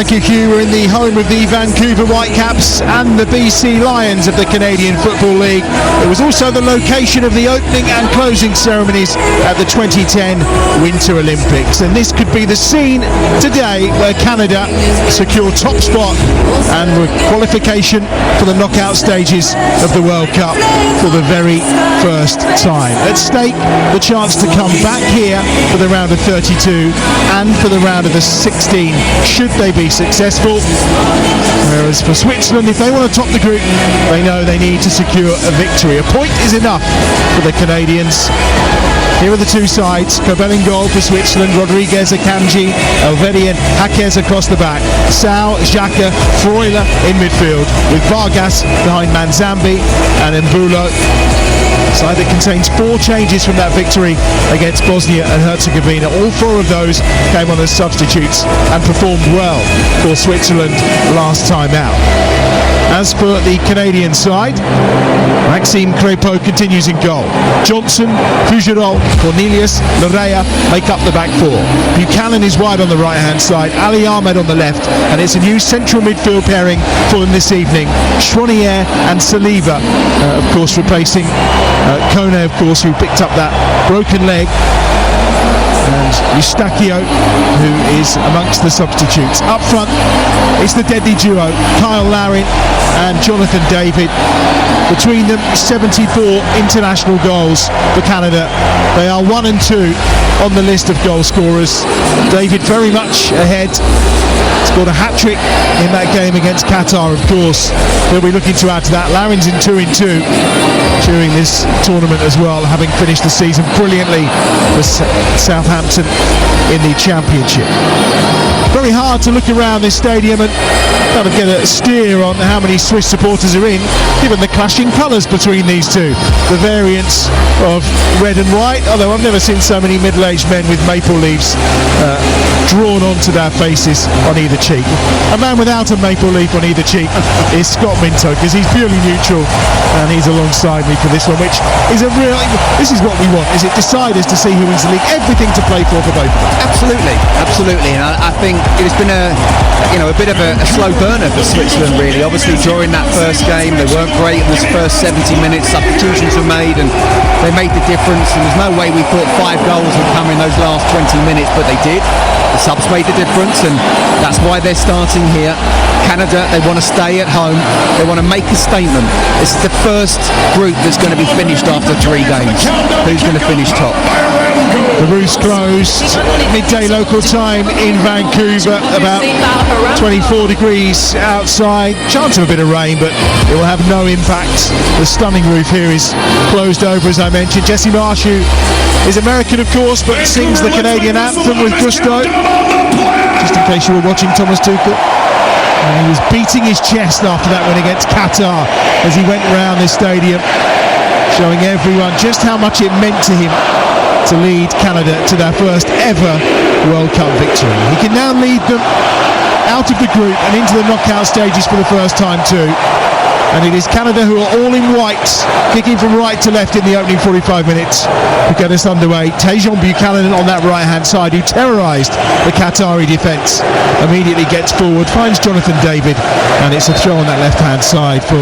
Thank you, Hugh. We're in the home of the Vancouver Whitecaps and the BC Lions of the Canadian Football League. It was also the location of the opening and closing ceremonies at the 2010 Winter Olympics. And this could be the scene today where Canada secure top spot and qualification for the knockout stages of the World Cup for the very first time. At stake, the chance to come back here for the round of 32 and for the round of the 16 should they be successful. Whereas for Switzerland, if they want to top the group, they know they need to secure a victory. A point is enough for the Canadians. Here are the two sides. Kobel in goal for Switzerland, Rodriguez, Akanji, Elvedi and Jaquez across the back. Sau, Xhaka, Freuler in midfield, with Vargas behind Manzambi and Mbulo. Side that contains 4 changes from that victory against Bosnia and Herzegovina. All 4 of those came on as substitutes and performed well for Switzerland last time out. As for the Canadian side, Maxime Crépeau continues in goal. Johnson, Fougerolles, Cornelius, Larea make up the back 4. Buchanan is wide on the right-hand side, Ali Ahmed on the left, and it's a new central midfield pairing for them this evening. Chouanier and Saliba, of course, replacing Kone, of course, who picked up that broken leg. And Eustachio, who is amongst the substitutes. Up front, it's the deadly duo, Kyle Larin and Jonathan David. Between them, 74 international goals for Canada. They are 1 and 2 on the list of goal scorers. David very much ahead. Scored a hat-trick in that game against Qatar, of course. He'll be looking to add to that. Larin's in 2 and 2 during this tournament as well, having finished the season brilliantly for Southampton in the Championship. Very hard to look around this stadium and kind of get a steer on how many Swiss supporters are in, given the clashing colours between these two. The variance of red and white, although I've never seen so many middle-aged men with maple leaves drawn onto their faces on either cheek. A man without a maple leaf on either cheek is Scott Minto, because he's purely neutral and he's alongside me for this one, which is a real, this is what we want, is it deciders to see who wins the league, everything to play for both of them. Absolutely, and I think it's been a bit of a slow burner for Switzerland, really. Obviously during that first game they weren't great in the first 70 minutes, substitutions were made and they made the difference, and there's no way we thought 5 goals would come in those last 20 minutes, but they did. The subs made the difference, and that's why they're starting here. Canada, they want to stay at home, they want to make a statement. This is the first group that's going to be finished after 3 games. Who's going to finish top? The roof's closed, midday local time in Vancouver, about 24 degrees outside. Chance of a bit of rain, but it will have no impact. The stunning roof here is closed over, as I mentioned. Jesse Marsh, who is American, of course, but sings the Canadian anthem with gusto. Just in case you were watching Thomas Tuchel. And he was beating his chest after that win against Qatar as he went around this stadium, showing everyone just how much it meant to him to lead Canada to their first ever World Cup victory. He can now lead them out of the group and into the knockout stages for the first time too. And it is Canada who are all in white, kicking from right to left in the opening 45 minutes to get us underway. Tajon Buchanan on that right-hand side, who terrorised the Qatari defence, immediately gets forward, finds Jonathan David, and it's a throw on that left-hand side for,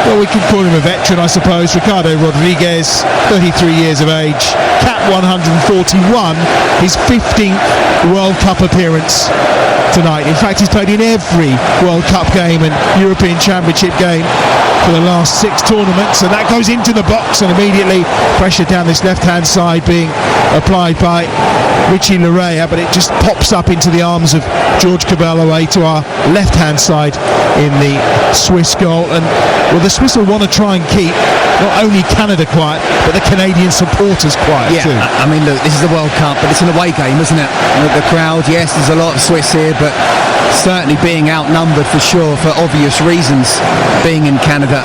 well, we could call him a veteran, I suppose, Ricardo Rodriguez, 33 years of age, cap 141, his 15th World Cup appearance tonight. In fact, he's played in every World Cup game and European Championship game for the last 6 tournaments, and that goes into the box, and immediately pressure down this left-hand side being applied by Richie Larea, but it just pops up into the arms of George Kobel away to our left-hand side in the Swiss goal. And well, the Swiss will want to try and keep not only Canada quiet, but the Canadian supporters quiet too. I mean, look, this is the World Cup, but it's an away game, isn't it? The crowd, yes, there's a lot of Swiss here, but certainly being outnumbered for sure, for obvious reasons, being in Canada.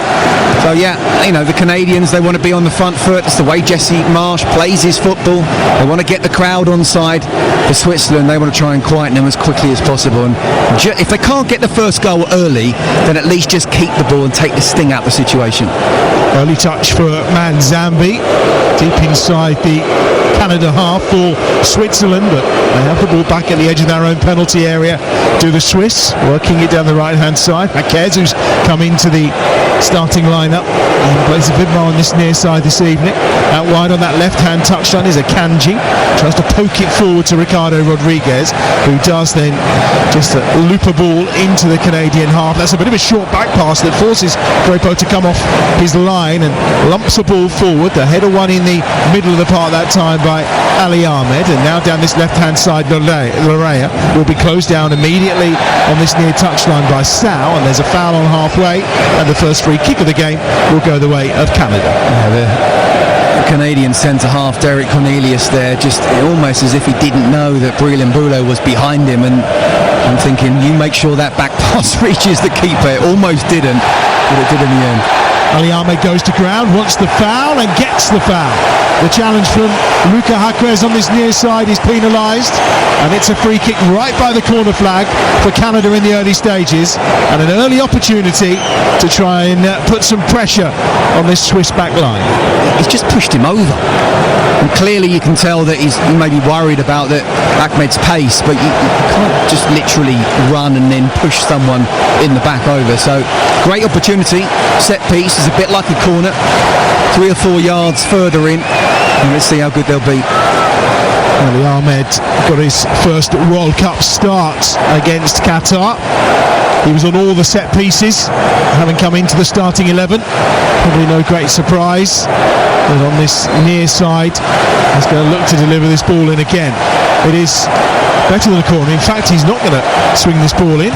So yeah, the Canadians, they want to be on the front foot. It's the way Jesse Marsh plays his football. They want to get the crowd on side. For Switzerland, they want to try and quieten them as quickly as possible. And if they can't get the first goal early, then at least just keep the ball and take the sting out of the situation. Early touch for Manzambi, deep inside the Canada half for Switzerland, but they have the ball back at the edge of their own penalty area. Do the Swiss, working it down the right-hand side. Jaquez, who's come into the starting lineup and plays a bit more on this near side this evening. Out wide on that left-hand touchline is Akanji. Tries to poke it forward to Ricardo Rodriguez, who does then just loop a ball into the Canadian half. That's a bit of a short back pass that forces Crépeau to come off his line and lumps a ball forward. The header one in the middle of the park that time by Ali Ahmed, and now down this left-hand side, Larrea will be closed down immediately on this near touchline by Sal, and there's a foul on halfway, and the first free kick of the game will go the way of Canada. The Canadian centre-half, Derek Cornelius there, just almost as if he didn't know that Brélin Boulo was behind him, and I'm thinking, you make sure that back pass reaches the keeper. It almost didn't, but it did in the end. Ali Ahmed goes to ground, wants the foul and gets the foul. The challenge from Luca Jaquez on this near side is penalised, and it's a free kick right by the corner flag for Canada in the early stages, and an early opportunity to try and put some pressure on this Swiss back line. He's just pushed him over, and clearly you can tell that he may be worried about Ahmed's pace, but you can't just literally run and then push someone in the back over. So great opportunity, set piece, is a bit like a corner, 3 or 4 yards further in, and let's see how good they'll be. Ali Ahmed got his first World Cup start against Qatar. He was on all the set pieces, having come into the starting 11. Probably no great surprise, but on this near side, he's going to look to deliver this ball in again. It is better than a corner. In fact, he's not going to swing this ball in.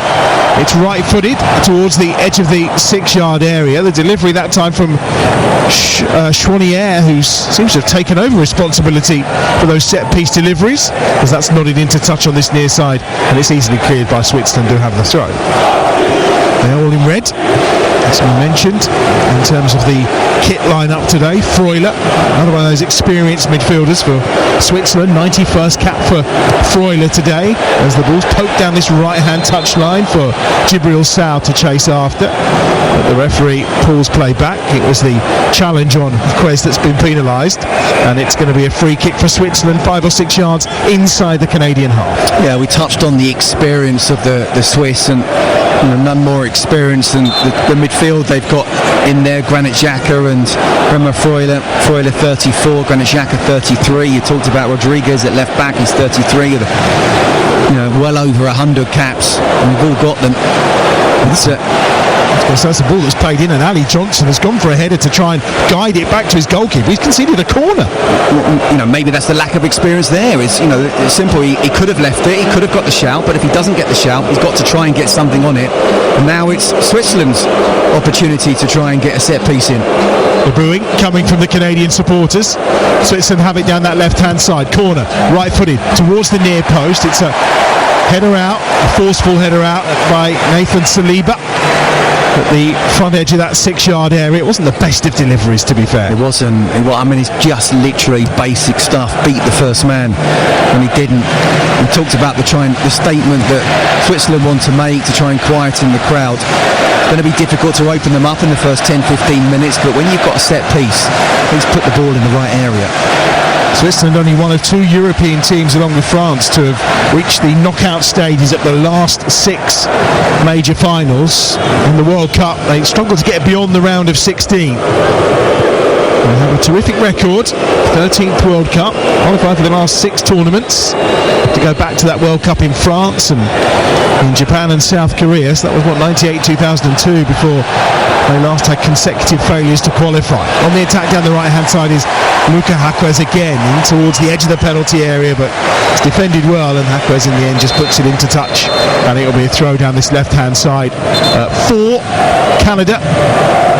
It's right-footed towards the edge of the 6-yard area. The delivery that time from Chouanière, who seems to have taken over responsibility for those set-piece deliveries, because that's nodded into touch on this near side, and it's easily cleared by Switzerland, who have the throw. They're all in red, as we mentioned, in terms of the kit line-up today. Freuler, another one of those experienced midfielders for Switzerland. 91st cap for Freuler today, as the ball's poked down this right-hand touchline for Djibril Sow to chase after. But the referee pulls play back. It was the challenge on Quez that's been penalised, and it's going to be a free kick for Switzerland, 5 or 6 yards inside the Canadian half. Yeah, we touched on the experience of the Swiss, and none more experienced than the midfield they've got in there. Granit Xhaka and Remo Freuler 34, Granit Xhaka 33. You talked about Rodriguez at left back, he's 33, with well over 100 caps, and we've all got them. So that's a ball that's played in, and Ali Johnson has gone for a header to try and guide it back to his goalkeeper. He's conceded a corner. Maybe that's the lack of experience there. It's simple. He could have left it, he could have got the shout, but if he doesn't get the shout, he's got to try and get something on it. And now it's Switzerland's opportunity to try and get a set piece in. The booing coming from the Canadian supporters. Switzerland have it down that left-hand side. Corner, right-footed, towards the near post. It's a header out, a forceful header out by Nathan Saliba at the front edge of that 6-yard area. It wasn't the best of deliveries, to be fair. It wasn't. It's just literally basic stuff. Beat the first man, and he didn't. We talked about the statement that Switzerland want to make to try and quieten the crowd. It's going to be difficult to open them up in the first 10-15 minutes, but when you've got a set piece, please put the ball in the right area. Switzerland only one of 2 European teams, along with France, to have reached the knockout stages at the last 6 major finals. In the World Cup, they struggled to get beyond the round of 16. They have a terrific record, 13th World Cup, qualified for the last 6 tournaments. To go back to that World Cup in France and in Japan and South Korea, so that was 98-2002, before they last had consecutive failures to qualify. On the attack down the right-hand side is Luca Jaquez again, in towards the edge of the penalty area, but it's defended well, and Jaquez in the end just puts it into touch, and it'll be a throw down this left-hand side for Canada,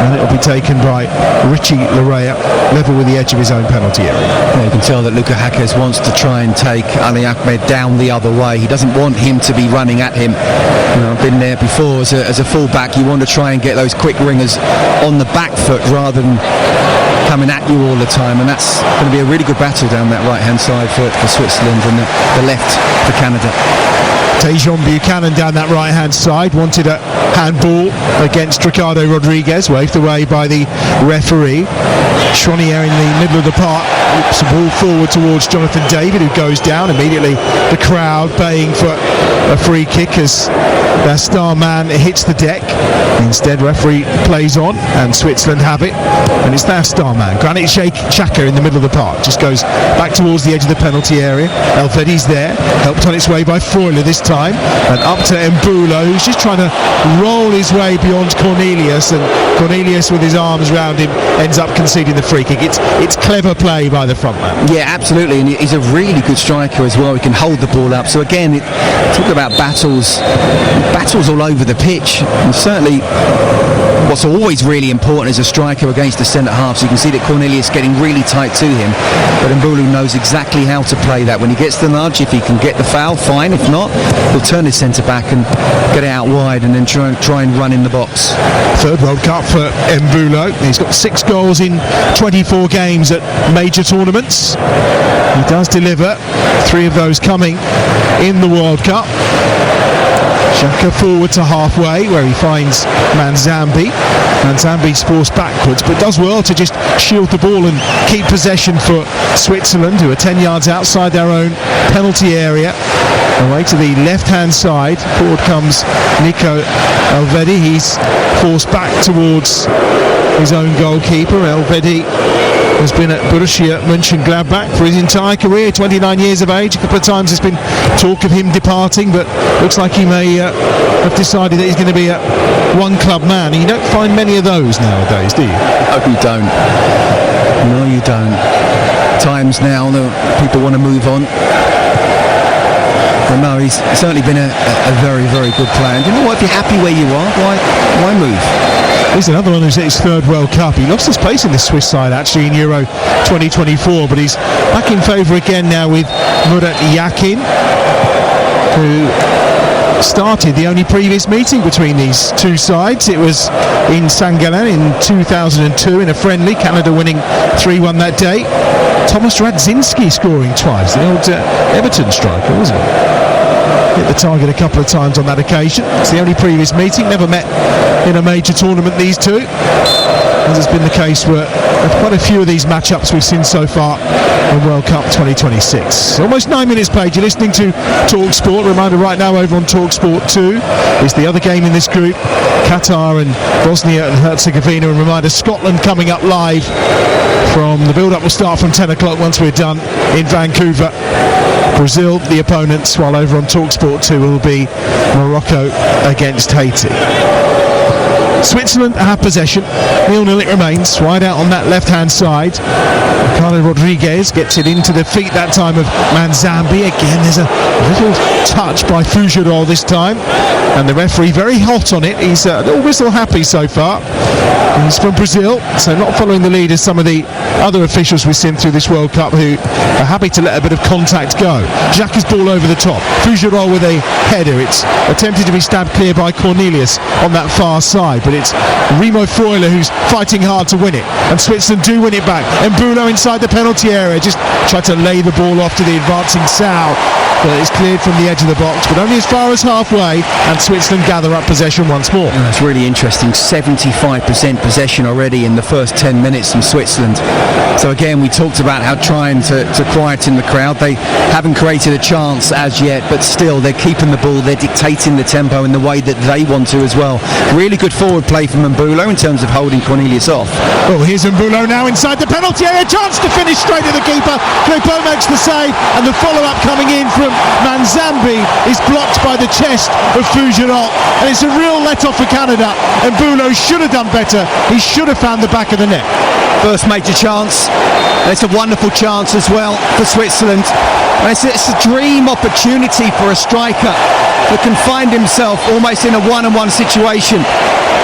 and it'll be taken by Richie Larrea, level with the edge of his own penalty area. Yeah, you can tell that Luca Jaquez wants to try and take Ali Ahmed down the other way. He doesn't want him to be running at him. I've been there before as a full-back. You want to try and get those quick ringers on the back foot rather than coming at you all the time, and that's going to be a really good battle down that right-hand side for Switzerland, and the left for Canada. Tejon Buchanan down that right-hand side wanted a handball against Ricardo Rodriguez, waved away by the referee. Chronier in the middle of the park whips the ball forward towards Jonathan David, who goes down. Immediately the crowd baying for a free kick as their star man hits the deck. Instead, referee plays on and Switzerland have it, and it's their star man, Granit Xhaka, in the middle of the park. Just goes back towards the edge of the penalty area. Elvedi's there, helped on its way by Freuler this time, and up to Mbulo, who's just trying to roll his way beyond Cornelius, and Cornelius with his arms round him ends up conceding the free kick. It's clever play by the front man. Yeah, absolutely, and he's a really good striker as well. He can hold the ball up. So again, talk about battles all over the pitch, and certainly what's always really important is a striker against the centre half. So you can see that Cornelius getting really tight to him, but Mbulu knows exactly how to play that. When he gets the nudge, if he can get the foul, fine. If not, he'll turn his centre back and get it out wide, and then try and run in the box. Third World Cup for Mbulo. He's got 6 goals in 24 games at major tournaments. He does deliver, 3 of those coming in the World Cup. Xhaka forward to halfway, where he finds Manzambi. Manzambi's forced backwards, but does well to just shield the ball and keep possession for Switzerland, who are 10 yards outside their own penalty area. Away to the left-hand side, forward comes Nico Elvedi. He's forced back towards his own goalkeeper. Elvedi has been at Borussia Mönchengladbach for his entire career, 29 years of age. A couple of times there's been talk of him departing, but looks like he may have decided that he's going to be a one-club man. And you don't find many of those nowadays, do you? No, you don't. No, you don't. Times now that people want to move on. But no, he's certainly been a very, very good player. And you know what? If you're happy where you are, why move? He's another one who's at his 3rd World Cup. He lost his place in this Swiss side actually in Euro 2024, but he's back in favour again now with Murat Yakin, who started the only previous meeting between these two sides. It was in St Gallen in 2002 in a friendly, Canada winning 3-1 that day. Thomas Radzinski scoring twice, the old Everton striker, wasn't he? Hit the target a couple of times on that occasion. It's the only previous meeting, never met in a major tournament, these two, as has been the case for quite a few of these matchups we've seen so far in World Cup 2026. Almost 9 minutes played. You're listening to Talk Sport. Reminder right now over on Talk Sport 2 is the other game in this group, Qatar and Bosnia and Herzegovina. And reminder, Scotland coming up live from the build-up will start from 10 o'clock once we're done in Vancouver. Brazil, the opponents, while over on TalkSport 2 will be Morocco against Haiti. Switzerland have possession. 0-0 it remains. Wide out on that left-hand side. Ricardo Rodriguez gets it into the feet that time of Manzambi. Again, there's a little touch by Fougerolles this time. And the referee very hot on it. He's a little whistle happy so far. He's from Brazil, so not following the lead as some of the other officials we've seen through this World Cup who are happy to let a bit of contact go. Xhaka's ball over the top. Fougerolles with a header. It's attempted to be stabbed clear by Cornelius on that far side, but it's Remo Freuler who's fighting hard to win it, and Switzerland do win it back. Mbulo inside the penalty area, just tried to lay the ball off to the advancing Sal, but it's cleared from the edge of the box, but only as far as halfway, and Switzerland gather up possession once more. That's really interesting. 75% possession already in the first 10 minutes from Switzerland. So again, we talked about how trying to quieten the crowd. They haven't created a chance as yet, but still they're keeping the ball, they're dictating the tempo in the way that they want to as well. Really good forward play from Mbulo in terms of holding Cornelius off. Oh, here's Mbulo now inside the penalty area, chance to finish straight at the keeper. Clépeau makes the save, and the follow-up coming in from Manzambi is blocked by the chest of Fougerolles, and it's a real let-off for Canada. Mbulo should have done better. He should have found the back of the net. First major chance, and it's a wonderful chance as well for Switzerland. And it's a dream opportunity for a striker that can find himself almost in a one-on-one situation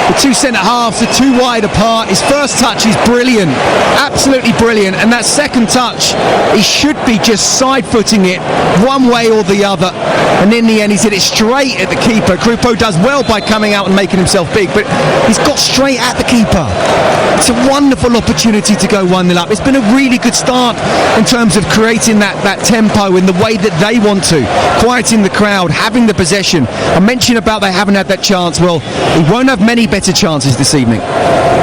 The two centre-halves are too wide apart. His first touch is brilliant, absolutely brilliant, and that second touch, he should be just side-footing it one way or the other, and in the end he's hit it straight at the keeper. Krupo does well by coming out and making himself big, but he's got straight at the keeper. It's a wonderful opportunity to go 1-0 up. It's been a really good start in terms of creating that tempo in the way that they want to, quieting the crowd, having the possession. I mentioned about they haven't had that chance. Well, he won't have many better chances this evening.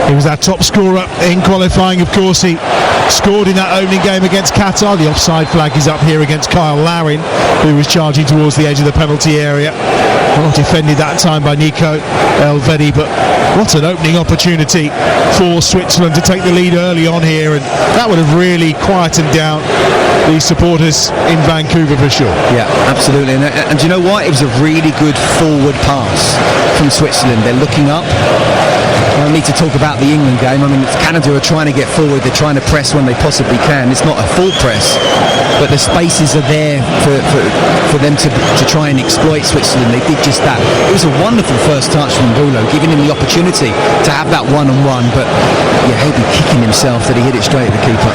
He was our top scorer in qualifying, of course. He scored in that opening game against Qatar. The offside flag is up here against Kyle Larin, who was charging towards the edge of the penalty area. Well defended that time by Nico Elvedi, but what an opening opportunity for Switzerland to take the lead early on here, and that would have really quietened down the supporters in Vancouver for sure. Yeah, absolutely. And do you know what? It was a really good forward pass from Switzerland. They're looking up. I don't need to talk about the England game. I mean, Canada are trying to get forward. They're trying to press when they possibly can. It's not a full press, but the spaces are there for them to try and exploit Switzerland. They did just that. It was a wonderful first touch from Bulo, giving him the opportunity to have that one-on-one, but yeah, he'll be kicking himself that he hit it straight at the keeper.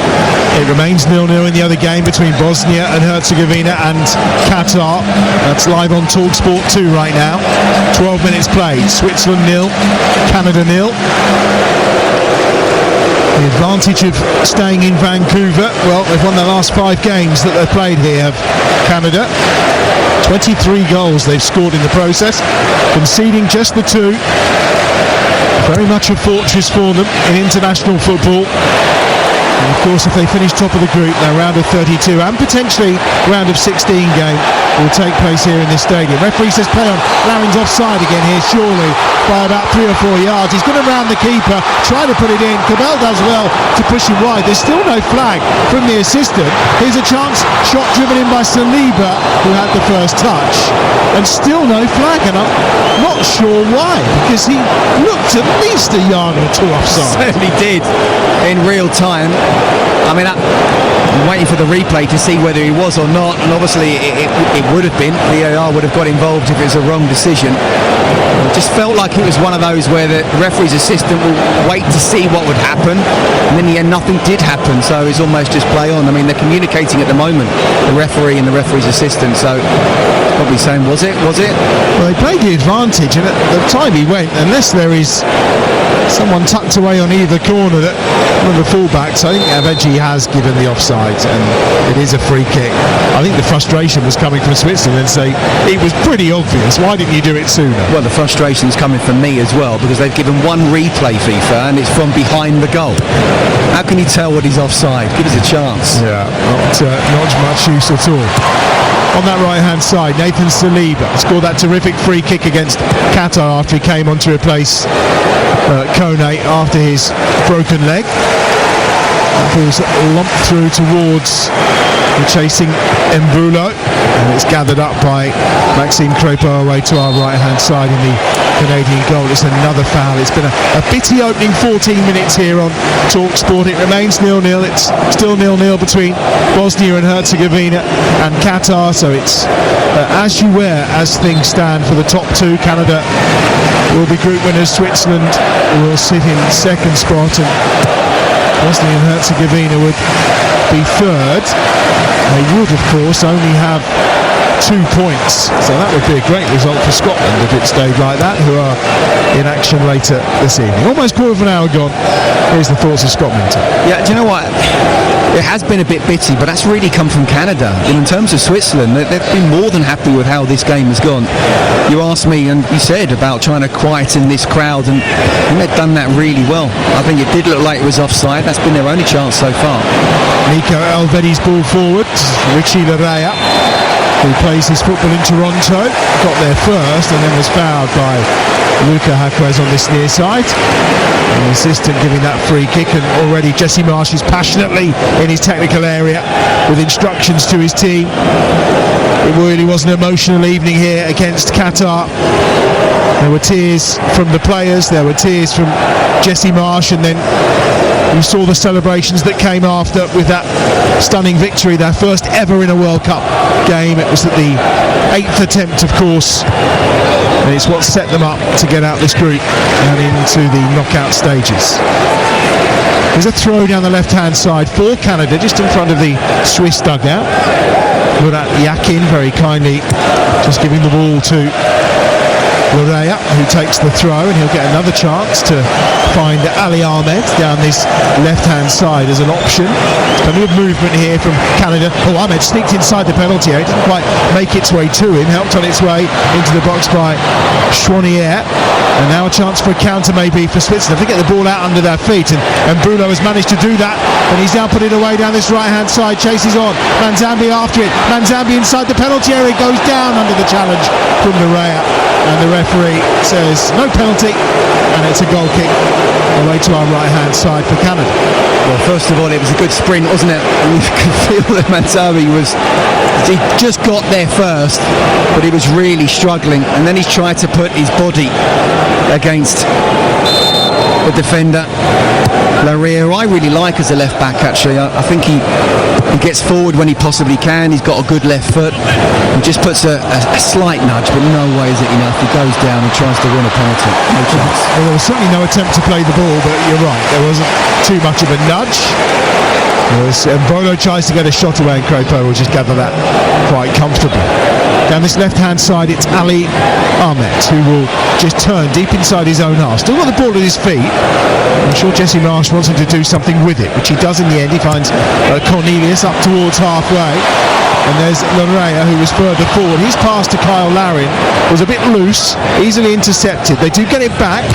It remains 0-0 in the other game between Bosnia and Herzegovina and Qatar. That's live on TalkSport 2 right now. 12 minutes played. Switzerland 0, Canada 0. The advantage of staying in Vancouver, well, they've won the last 5 games that they've played here, Canada. 23 goals they've scored in the process, conceding just the 2. Very much a fortress for them in international football. And of course, if they finish top of the group, their round of 32 and potentially round of 16 game will take place here in this stadium. Referee says play on. Larin's offside again here, surely by about 3 or 4 yards. He's going to round the keeper, try to put it in. Cabell does well to push him wide. There's still no flag from the assistant. Here's a chance, shot driven in by Saliba, who had the first touch, and still no flag. And I'm not sure why, because he looked at least a yard or 2 offside. Certainly did in real time. I mean, I'm waiting for the replay to see whether he was or not, and obviously it would have been. VAR would have got involved if it was a wrong decision. It just felt like it was one of those where the referee's assistant will wait to see what would happen, and in the end nothing did happen, so it's almost just play on. I mean, they're communicating at the moment, the referee and the referee's assistant, so probably saying, was it? Well, they played the advantage, and at the time he went, unless there is someone tucked away on either corner, that one of the fullbacks, I think Avegi has given the offside, and it is a free kick. I think the frustration was coming from Switzerland and say it was pretty obvious. Why didn't you do it sooner? Well, the frustration's coming from me as well, because they've given one replay, FIFA, and it's from behind the goal. How can you tell what he's offside? Give us a chance. Yeah, not much use at all. On that right-hand side, Nathan Saliba scored that terrific free kick against Qatar after he came on to replace Kone after his broken leg. That ball's lumped through towards the chasing Mbulo, and it's gathered up by Maxime Crepeau away to our right-hand side in the Canadian goal. It's another foul. It's been a bitty opening 14 minutes here on TalkSport. It remains 0-0. It's still 0-0 between Bosnia and Herzegovina and Qatar, so it's as you were as things stand for the top 2. Canada will be group winners. Switzerland will sit in second spot, and Bosnia and Herzegovina would be third. They would, of course, only have 2 points, so that would be a great result for Scotland if it stayed like that, who are in action later this evening. Almost quarter of an hour gone. Here's the thoughts of Scott Minter. Yeah, do you know what? It has been a bit bitty, but that's really come from Canada. In terms of Switzerland, they've been more than happy with how this game has gone. You asked me, and you said about trying to quieten this crowd, and they've done that really well. I think it did look like it was offside. That's been their only chance so far. Nico Elvedi's ball forward. Richie Larea, who plays his football in Toronto, got there first and then was fouled by Luca Jaquez on this near side. And the assistant giving that free kick, and already Jesse Marsh is passionately in his technical area with instructions to his team. It really was an emotional evening here against Qatar. There were tears from the players, there were tears from Jesse Marsh, and then you saw the celebrations that came after with that stunning victory, their first ever in a World Cup game. It was at the 8th attempt, of course, and it's what set them up to get out this group and into the knockout stages. There's a throw down the left-hand side for Canada, just in front of the Swiss dugout. Murat Yakin very kindly just giving the ball to Larrea, who takes the throw, and he'll get another chance to find Ali Ahmed down this left-hand side as an option. Plenty of movement here from Canada. Oh, Ahmed sneaked inside the penalty area, didn't quite make its way to him, helped on its way into the box by Chouanier. And now a chance for a counter maybe for Switzerland. They get the ball out under their feet, and Bulo has managed to do that, and he's now put it away down this right-hand side, chases on. Manzambi after it. Manzambi inside the penalty area, goes down under the challenge from Larrea. And the referee says no penalty, and it's a goal kick away to our right-hand side for Canada. Well, first of all, it was a good sprint, wasn't it? And you could feel that Manzambi he just got there first, but he was really struggling, and then he tried to put his body against the defender. Larrea, I really like as a left back, actually. I think he gets forward when he possibly can. He's got a good left foot. He just puts a slight nudge, but no way is it enough. He goes down and tries to win a penalty. No chance. Well, there was certainly no attempt to play the ball, but you're right, there wasn't too much of a nudge. Mbolo tries to get a shot away, and Crépeau will just gather that quite comfortably. Down this left-hand side, it's Ali Ahmed, who will just turn deep inside his own half. Still got the ball at his feet. I'm sure Jesse Marsch wants him to do something with it, which he does in the end. He finds Cornelius up towards halfway. And there's Larrea, who was further forward. His pass to Kyle Larin was a bit loose, easily intercepted. They do get it back,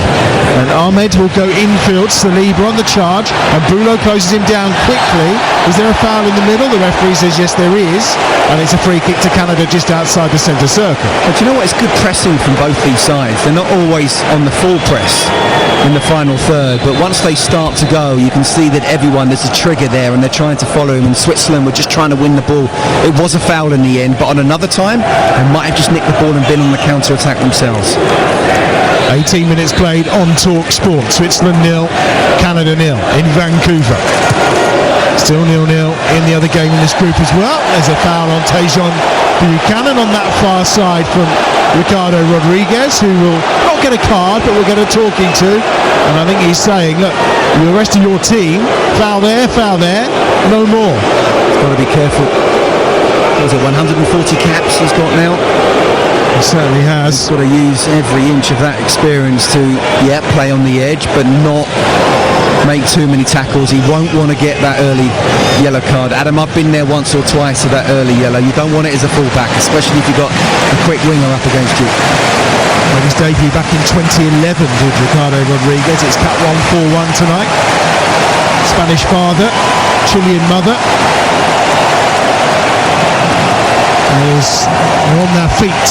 and Ahmed will go infield. Saliba on the charge, and Bulo closes him down quickly. Is there a foul in the middle? The referee says yes, there is, and it's a free kick to Canada just outside the centre circle. But you know what? It's good pressing from both these sides. They're not always on the full press in the final third, but once they start to go, you can see that there's a trigger there, and they're trying to follow him, and Switzerland were just trying to win the ball. It was a foul in the end, but on another time they might have just nicked the ball and been on the counter-attack themselves. 18 minutes played on Talk Sport. Switzerland 0, Canada 0 in Vancouver. Still 0-0 in the other game in this group as well. There's a foul on Tejon Buchanan on that far side from Ricardo Rodriguez, who will not get a card but will get a talking to. And I think he's saying, look, the rest of your team, foul there, no more. Got to be careful. Was it 140 caps he's got now? He certainly has. He's got to use every inch of that experience to, play on the edge, but not make too many tackles. He won't want to get that early yellow card. Adam, I've been there once or twice with that early yellow. You don't want it as a fullback, especially if you've got a quick winger up against you. Made his debut back in 2011 with Ricardo Rodriguez. It's cut 1-4-1 tonight. Spanish father, Chilean mother. They're on their feet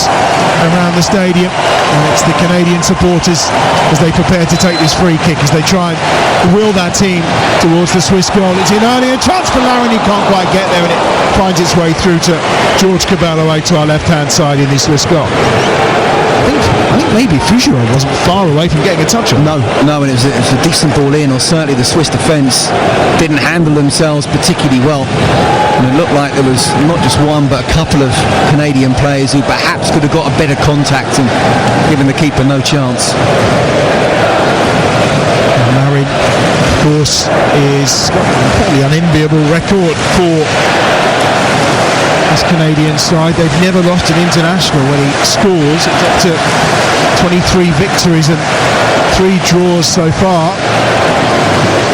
around the stadium, and it's the Canadian supporters as they prepare to take this free kick, as they try and will that team towards the Swiss goal. It's in early, a chance for Larin, he can't quite get there, and it finds its way through to George Cabell away to our left-hand side in the Swiss goal. I think maybe Fougeron wasn't far away from getting a touch on. No, and it was a decent ball in, or certainly the Swiss defence didn't handle themselves particularly well. And it looked like there was not just one but a couple of Canadian players who perhaps could have got a better contact and given the keeper no chance. Larin, of course, is got a fairly unenviable record for this Canadian side. They've never lost an international when he scores. It's up to 23 victories and 3 draws so far.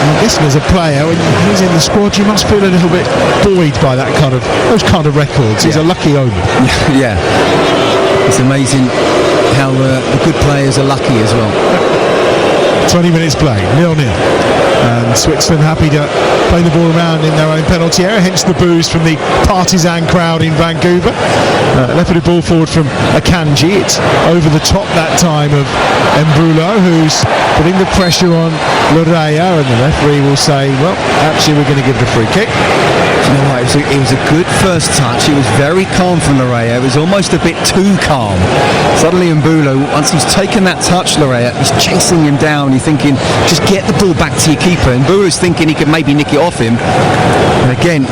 And I guess as a player, when he's in the squad, you must feel a little bit buoyed by those kind of records. He's a lucky omen. Yeah, it's amazing how the good players are lucky as well. 20 minutes played, 0-0. And Switzerland happy to play the ball around in their own penalty area, hence the boos from the partisan crowd in Vancouver. Left-footed ball forward from Akanji. It's over the top that time of Mbolo, who's putting the pressure on Larrea, and the referee will say, well, actually we're going to give it a free kick. You know what, it was a good first touch. It was very calm from Larrea. It was almost a bit too calm. Suddenly Mbolo, once he's taken that touch, Larrea, he's chasing him down. You're thinking, just get the ball back to your keeper. And Mbolo's thinking he could maybe nick it off him. And again,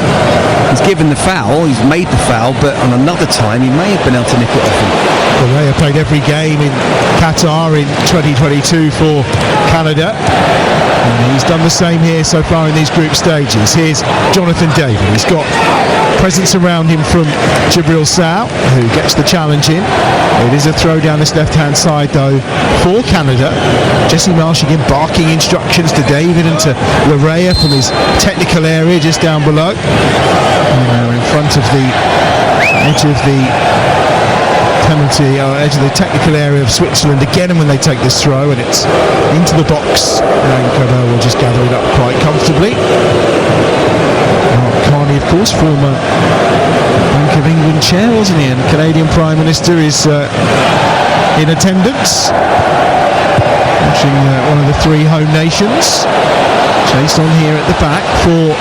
he's given the foul, he's made the foul, but on another time he may have been able to nick it off him. Correa played every game in Qatar in 2022 for Canada. And he's done the same here so far in these group stages. Here's Jonathan David. He's got presence around him from Jibril Sow, who gets the challenge in. It is a throw down this left-hand side, though, for Canada. Jesse Marsh again barking instructions to David and to Larrea from his technical area just down below. And in front of the edge of the penalty, or edge of the technical area of Switzerland again, and when they take this throw, and it's into the box, and Cobell will just gather it up quite comfortably. Mark Carney, of course, former Bank of England chair, wasn't he? And Canadian Prime Minister is in attendance, watching one of the three home nations. Chased on here at the back for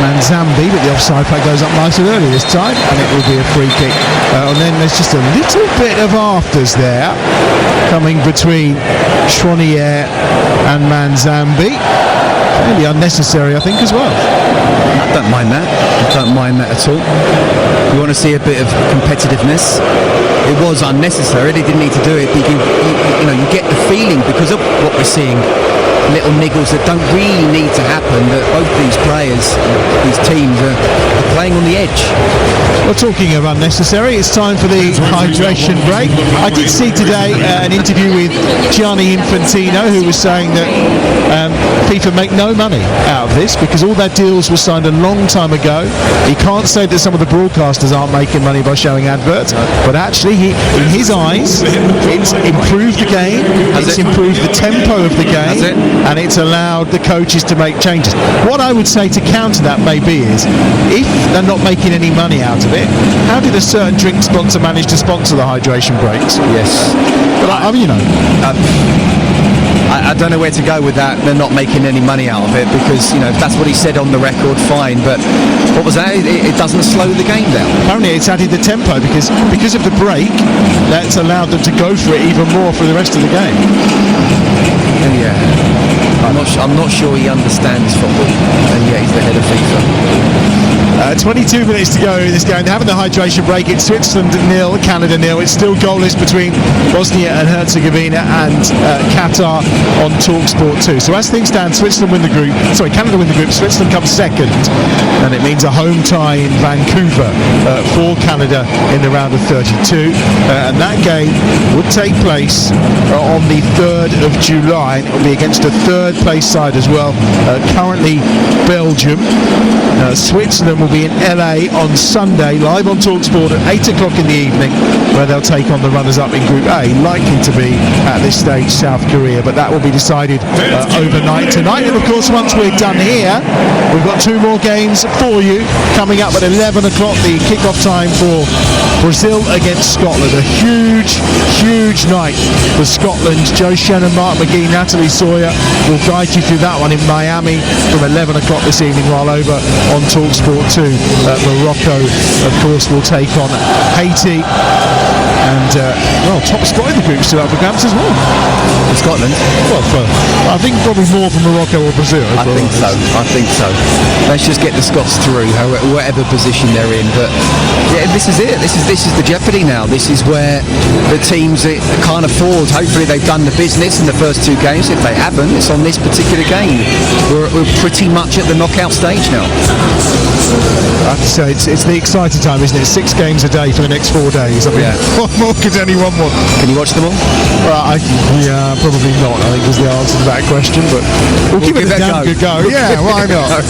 Manzambi, but the offside flag goes up nice and early this time, and it will be a free kick. And then there's just a little bit of afters there coming between Chouanier and Manzambi. Fairly unnecessary, I think, as well. I don't mind that. I don't mind that at all. You want to see a bit of competitiveness. It was unnecessary. They didn't need to do it. But you get the feeling, because of what we're seeing, little niggles that don't really need to happen, that both these players, these teams are playing on the edge. Well, talking of unnecessary, it's time for the hydration break. I did see today an interview with Gianni Infantino, who was saying that FIFA make no money out of this because all their deals were signed a long time ago. He can't say that some of the broadcasters aren't making money by showing adverts, but actually, in his eyes, it's improved the game, it's improved the tempo of the game, and it's allowed the coaches to make changes. What I would say to counter that maybe is, if they're not making any money out of it, how did a certain drink sponsor manage to sponsor the hydration breaks? Yes. But I don't know where to go with that. They're not making any money out of it because, if that's what he said on the record, fine. But what was that? It doesn't slow the game down. Apparently it's added the tempo because of the break, that's allowed them to go for it even more for the rest of the game. Yeah. I'm not sure he understands football, and yet he's the head of FIFA. 22 minutes to go in this game. They're having the hydration break. It's Switzerland 0, Canada 0. It's still goalless between Bosnia and Herzegovina and Qatar on TalkSport 2. So as things stand, Canada win the group, Switzerland comes second, and it means a home tie in Vancouver for Canada in the round of 32. And that game would take place on the 3rd of July. It will be against a third place side as well, currently Belgium. Switzerland will be in LA on Sunday, live on TalkSport at 8 o'clock in the evening, where they'll take on the runners-up in Group A, likely to be, at this stage, South Korea, but that will be decided overnight tonight. And of course, once we're done here, we've got two more games for you, coming up at 11 o'clock, the kick-off time for Brazil against Scotland. A huge, huge night for Scotland. Joe Shannon, Mark McGee, Natalie Sawyer will guide you through that one in Miami from 11 o'clock this evening, while over on TalkSport 2, Morocco, of course, will take on Haiti. And, top spot in the group still up for grabs as well. For Scotland? Well, I think probably more for Morocco or Brazil. I think so. Let's just get the Scots through, whatever position they're in. But yeah, this is it. This is the jeopardy now. This is where the teams that can't afford, hopefully they've done the business in the first two games. If they haven't, it's on this particular game. We're pretty much at the knockout stage now. I have to say, it's the exciting time, isn't it? 6 games a day for the next 4 days. I mean, what more could anyone want? Can you watch them all? Well, probably not, I think, is the answer to that question, but we'll give it a damn good go. Yeah, why not?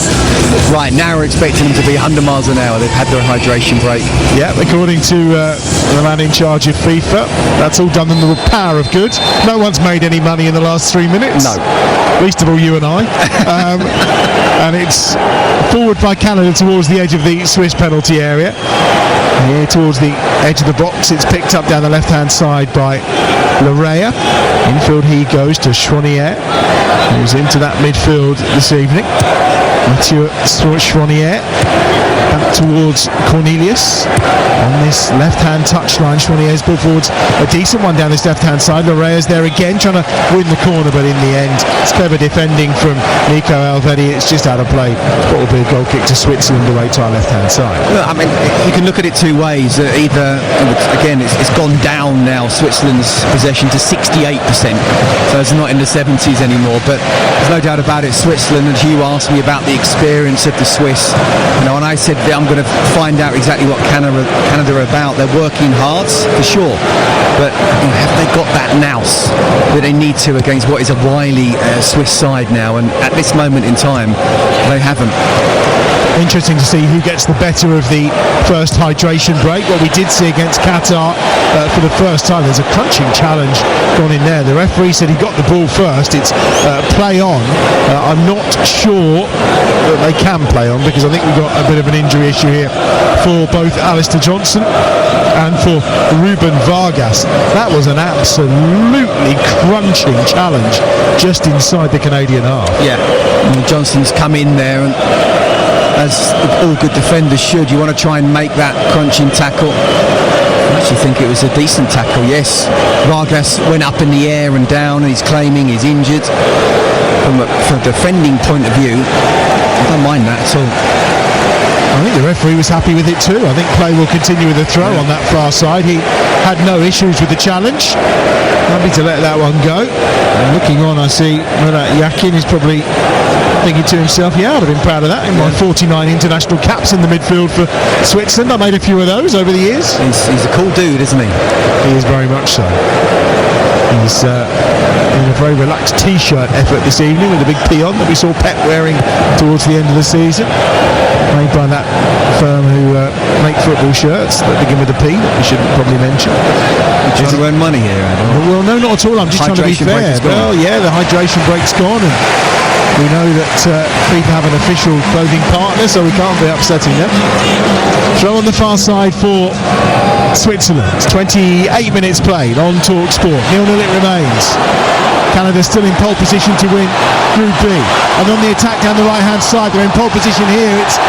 Right, now we're expecting them to be 100 miles an hour. They've had their hydration break. Yeah, according to the man in charge of FIFA, that's all done in the power of good. No one's made any money in the last 3 minutes. No. Least of all you and I. And it's forward by Canada towards the edge of the Swiss penalty area. Here towards the edge of the box, it's picked up down the left-hand side by Larrea. Infield he goes to Chouanier, who's into that midfield this evening. Mathieu Chouanier. back towards Cornelius on this left-hand touchline. Chouaniers put forwards a decent one down this left-hand side. Larrea's there again, trying to win the corner, but in the end, it's clever defending from Nico Elvedi. It's just out of play. What will be a goal kick to Switzerland away to our left-hand side. Look, I mean, you can look at it two ways. Either, again, it's gone down now, Switzerland's possession to 68%, so it's not in the 70s anymore, but there's no doubt about it, Switzerland, and Hugh asked me about the experience of the Swiss, and I said that I'm going to find out exactly what Canada are about. They're working hard, for sure, but have they got that nous that they need to against what is a wily Swiss side now? And at this moment in time, they haven't. Interesting to see who gets the better of the first hydration break. What we did see against Qatar for the first time, there's a crunching challenge gone in there. The referee said he got the ball first. It's play on. I'm not sure that they can play on, because I think we've got a bit of an injury issue here for both Alistair Johnson and for Ruben Vargas. That was an absolutely crunching challenge just inside the Canadian half. Yeah, Johnson's come in there, and as all good defenders should, you want to try and make that crunching tackle. I actually think it was a decent tackle, yes. Vargas went up in the air and down, and he's claiming he's injured. From a defending point of view, I don't mind that at all. I think the referee was happy with it too. I think play will continue with the throw on that far side. He had no issues with the challenge. Happy to let that one go. And looking on, I see Murat Yakin is probably thinking to himself, yeah, I'd have been proud of that in my 49 international caps in the midfield for Switzerland. I made a few of those over the years. He's a cool dude, isn't he? He is very much so. He's in a very relaxed T-shirt effort this evening with a big P on that we saw Pep wearing towards the end of the season, made by that firm who make football shirts that begin with a P that we should probably mention. You're trying to earn money here, Adam? Well, no, not at all. I'm just trying to be fair. Well, yeah, the hydration break's gone, and we know that FIFA have an official clothing partner, so we can't be upsetting them. Throw on the far side for Switzerland. 28 minutes played on TalkSport. 0-0 it remains. Canada still in pole position to win Group B. And on the attack down the right-hand side, they're in pole position here. It's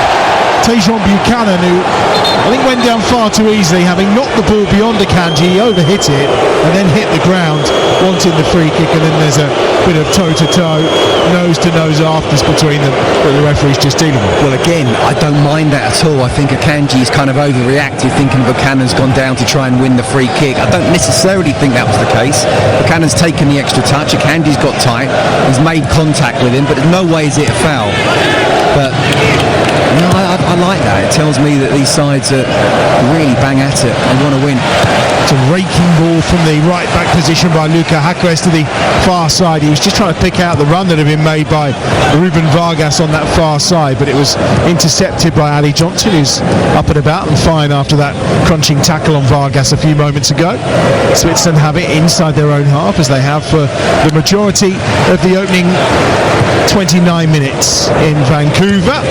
Tajon Buchanan, who I think went down far too easily, having knocked the ball beyond Akanji. He overhit it and then hit the ground, wanting the free kick, and then there's a bit of toe-to-toe, nose-to-nose afters between them that the referee's just dealing with. Well, again, I don't mind that at all. I think Akanji's kind of overreacted, thinking Buchanan's gone down to try and win the free kick. I don't necessarily think that was the case. Buchanan's taken the extra touch. Akanji's got tight. He's made contact with him, but in no way is it a foul. But no, I like that. It tells me that these sides are really bang at it and want to win. It's a raking ball from the right back position by Luca Haquez to the far side. He was just trying to pick out the run that had been made by Ruben Vargas on that far side, but it was intercepted by Ali Johnson, who's up and about and fine after that crunching tackle on Vargas a few moments ago. Switzerland have it inside their own half, as they have for the majority of the opening 29 minutes in Vancouver.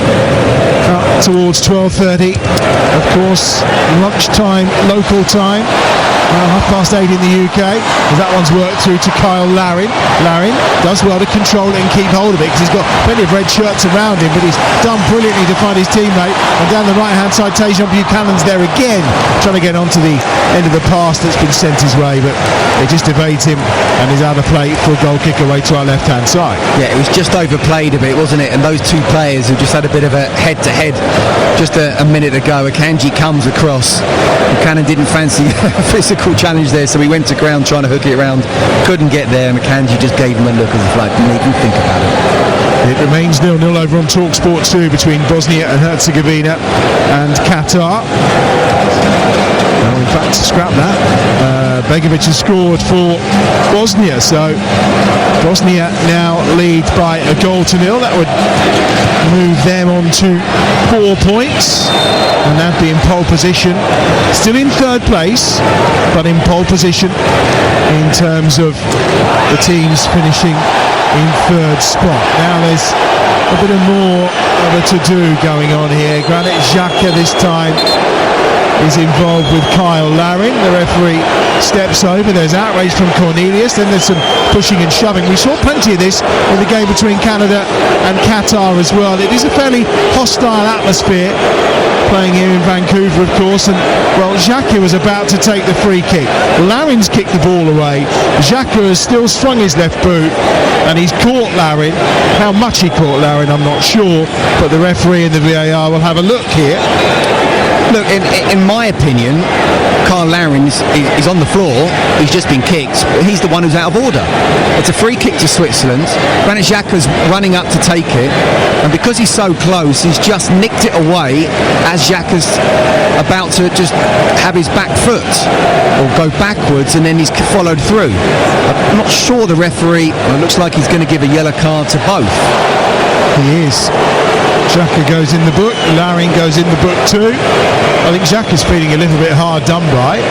Towards 12:30, of course, lunchtime local time, 8:30 in the UK, as that one's worked through to Kyle Larin. Larin does well to control it and keep hold of it, because he's got plenty of red shirts around him, but he's done brilliantly to find his teammate. And down the right hand side, Tajon Buchanan's there again, trying to get onto the end of the pass that's been sent his way, but they just evade him and is out of play for a goal kick away to our left hand side. Yeah, it was just overplayed a bit, wasn't it? And those two players who just had a bit of a head-to-head just a minute ago. Akanji comes across. Buchanan didn't fancy a physical challenge there, so he went to ground trying to hook it around. Couldn't get there, and Akanji just gave him a look as if like, didn't even think about it. It remains 0-0 over on TalkSport 2 between Bosnia and Herzegovina and Qatar. Well, in fact, scrap that. Begovic has scored for Bosnia, so Bosnia now lead by 1-0. That would move them on to 4 points, and that'd be in pole position. Still in third place, but in pole position in terms of the teams finishing in third spot. Now there's a bit of more of a to-do going on here. Granit Xhaka this time is involved with Kyle Larin. The referee steps over. There's outrage from Cornelius. Then there's some pushing and shoving. We saw plenty of this in the game between Canada and Qatar as well. It is a fairly hostile atmosphere. playing here in Vancouver, of course, and well, Xhaka was about to take the free kick. Larin's kicked the ball away. Xhaka has still strung his left boot, and he's caught Larin. How much he caught Larin, I'm not sure, but the referee and the VAR will have a look here. Look, in my opinion, Carl Larin is on the floor. He's just been kicked. He's the one who's out of order. It's a free kick to Switzerland. Granit Xhaka's running up to take it, and because he's so close, he's just nicked it away as Xhaka's about to just have his back foot or go backwards, and then he's followed through. I'm not sure the referee. Well, it looks like he's going to give a yellow card to both. He is. Xhaka goes in the book, Larin goes in the book too. I think Xhaka's feeling a little bit hard done by.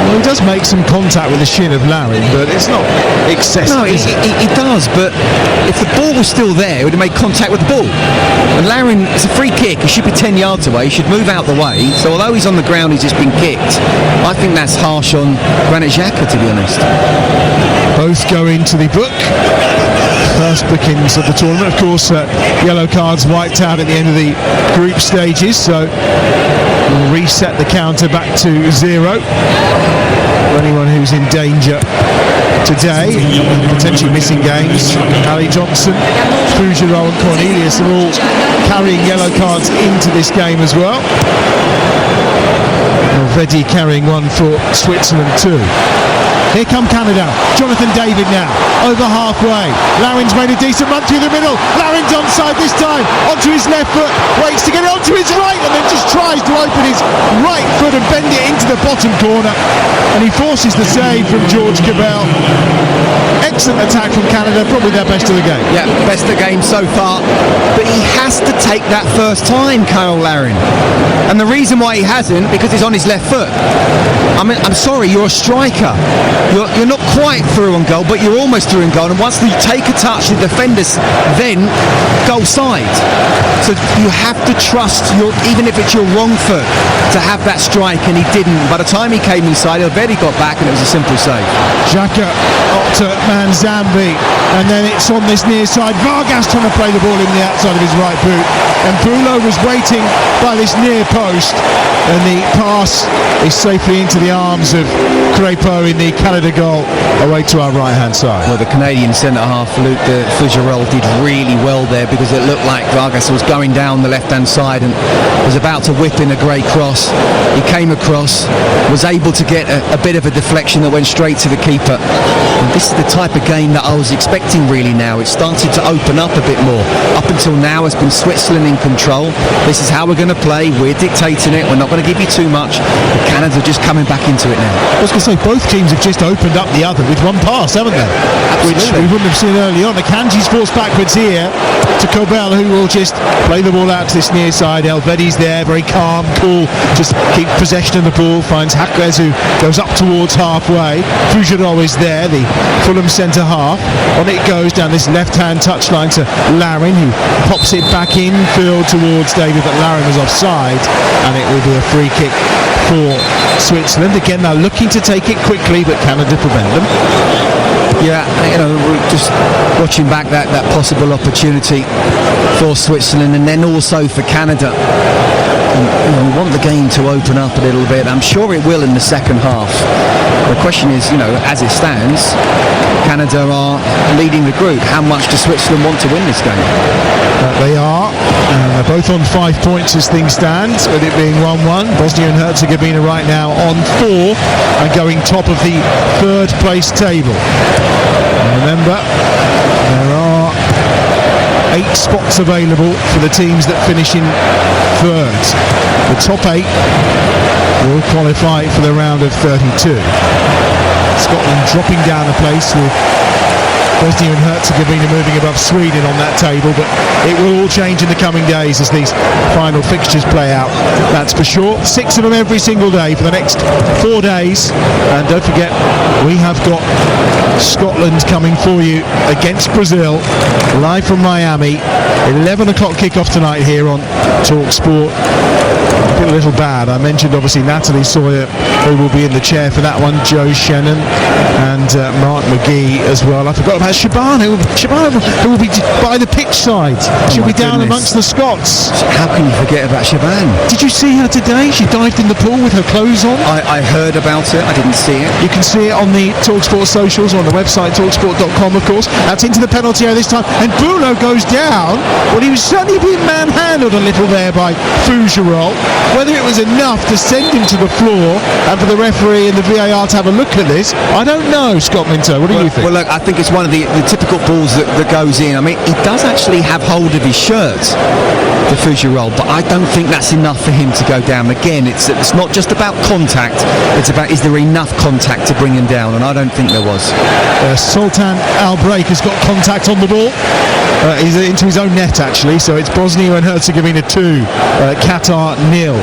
Well, he does make some contact with the shin of Larin, but it's not excessive. No, he does, but if the ball was still there, he would have made contact with the ball. And Larin, it's a free kick, he should be 10 yards away, he should move out the way. So although he's on the ground, he's just been kicked. I think that's harsh on Granit Xhaka, to be honest. Both go into the book. First bookings of the tournament. Of course, yellow cards wiped out at the end of the group stages, so we'll reset the counter back to 0 for anyone who's in danger today, potentially missing games. Ali Johnson, Fougereau and Cornelius are all carrying yellow cards into this game as well. Already carrying one for Switzerland too. Here come Canada. Jonathan David now, over halfway. Larin's made a decent run through the middle. Larin's onside this time, onto his left foot, waits to get it onto his right, and then just tries to open his right foot and bend it into the bottom corner. And he forces the save from George Cabell. Excellent attack from Canada, probably their best of the game. Yeah, best of the game so far. But he has to take that first time, Carl Larin. And the reason why he hasn't, because he's on his left foot. I mean, I'm sorry, you're a striker. You're not quite through on goal, but you're almost through on goal. And once you take a touch, the defenders then goal side. So you have to trust, even if it's your wrong foot, to have that strike, and he didn't. By the time he came inside, Elvedi got back, and it was a simple save. Xhaka up to Manzambi, and then it's on this near side. Vargas trying to play the ball in the outside of his right boot, and Brulo was waiting by this near post, and the pass is safely into the arms of Crépeau in the Canada goal, away to our right hand side. Well, the Canadian centre-half, Luc de Fougereau, did really well there, because it looked like Vargas was going down the left-hand side and was about to whip in a great cross. He came across, was able to get a bit of a deflection that went straight to the keeper. And this is the type of game that I was expecting really now. It started to open up a bit more. Up until now, it's been Switzerland in control. This is how we're going to play. We're dictating it. We're not going to give you too much. But Canada just coming back into it now. I was going to say, both teams have just opened up the other with one pass, haven't they? Absolutely. Which we wouldn't have seen early on. Akanji's forced backwards here to Cabell, who will just play the ball out to this near side. Elvedi's there, very calm, cool, just keep possession of the ball, finds Haquez, who goes up towards halfway. Fougereau is there, the Fulham centre half. On it goes down this left-hand touchline to Larin, who pops it back infield towards David, but Larin was offside, and it will be a free kick for Switzerland. Again, they're looking to take it quickly, but Canada prevent them. Yeah, we're just watching back that possible opportunity for Switzerland, and then also for Canada. And, we want the game to open up a little bit. I'm sure it will in the second half. The question is, as it stands, Canada are leading the group. How much does Switzerland want to win this game? They are. They're both on 5 points as things stand, with it being 1-1. Bosnia and Herzegovina right now on 4 and going top of the third place table. And remember, there are 8 spots available for the teams that finish in third. The top 8 will qualify for the round of 32. Scotland dropping down a place, with Bosnia and Herzegovina moving above Sweden on that table, but it will all change in the coming days as these final fixtures play out, that's for sure. 6 of them every single day for the next 4 days, and don't forget, we have got Scotland coming for you against Brazil, live from Miami. 11 o'clock kickoff tonight here on Talk Sport. I feel a little bad. I mentioned obviously Natalie Sawyer who will be in the chair for that one, Joe Shannon and Mark McGee as well. I forgot about Shabana, who will be by the pitch side. She'll be down amongst the Scots. How can you forget about Shaban? Did you see her today? She dived in the pool with her clothes on. I heard about it, I didn't see it. You can see it on the TalkSport socials, or on the website talksport.com, of course. That's into the penalty area this time, and Bulo goes down. Well, he was certainly being manhandled a little there by Fougerolles. Whether it was enough to send him to the floor and for the referee and the VAR to have a look at this, I don't know, Scott Minto. What do you think? Well, look, I think it's one of the typical balls that goes in. I mean, he does actually have hold of his shirt, the Fougerolles, but I don't think that's enough for him to go down. Again, it's not just about contact, it's about, is there enough contact to bring him down, and I don't think there was. Sultan Al-Break has got contact on the ball. He's into his own net, actually, so it's Bosnia and Herzegovina 2, Qatar 0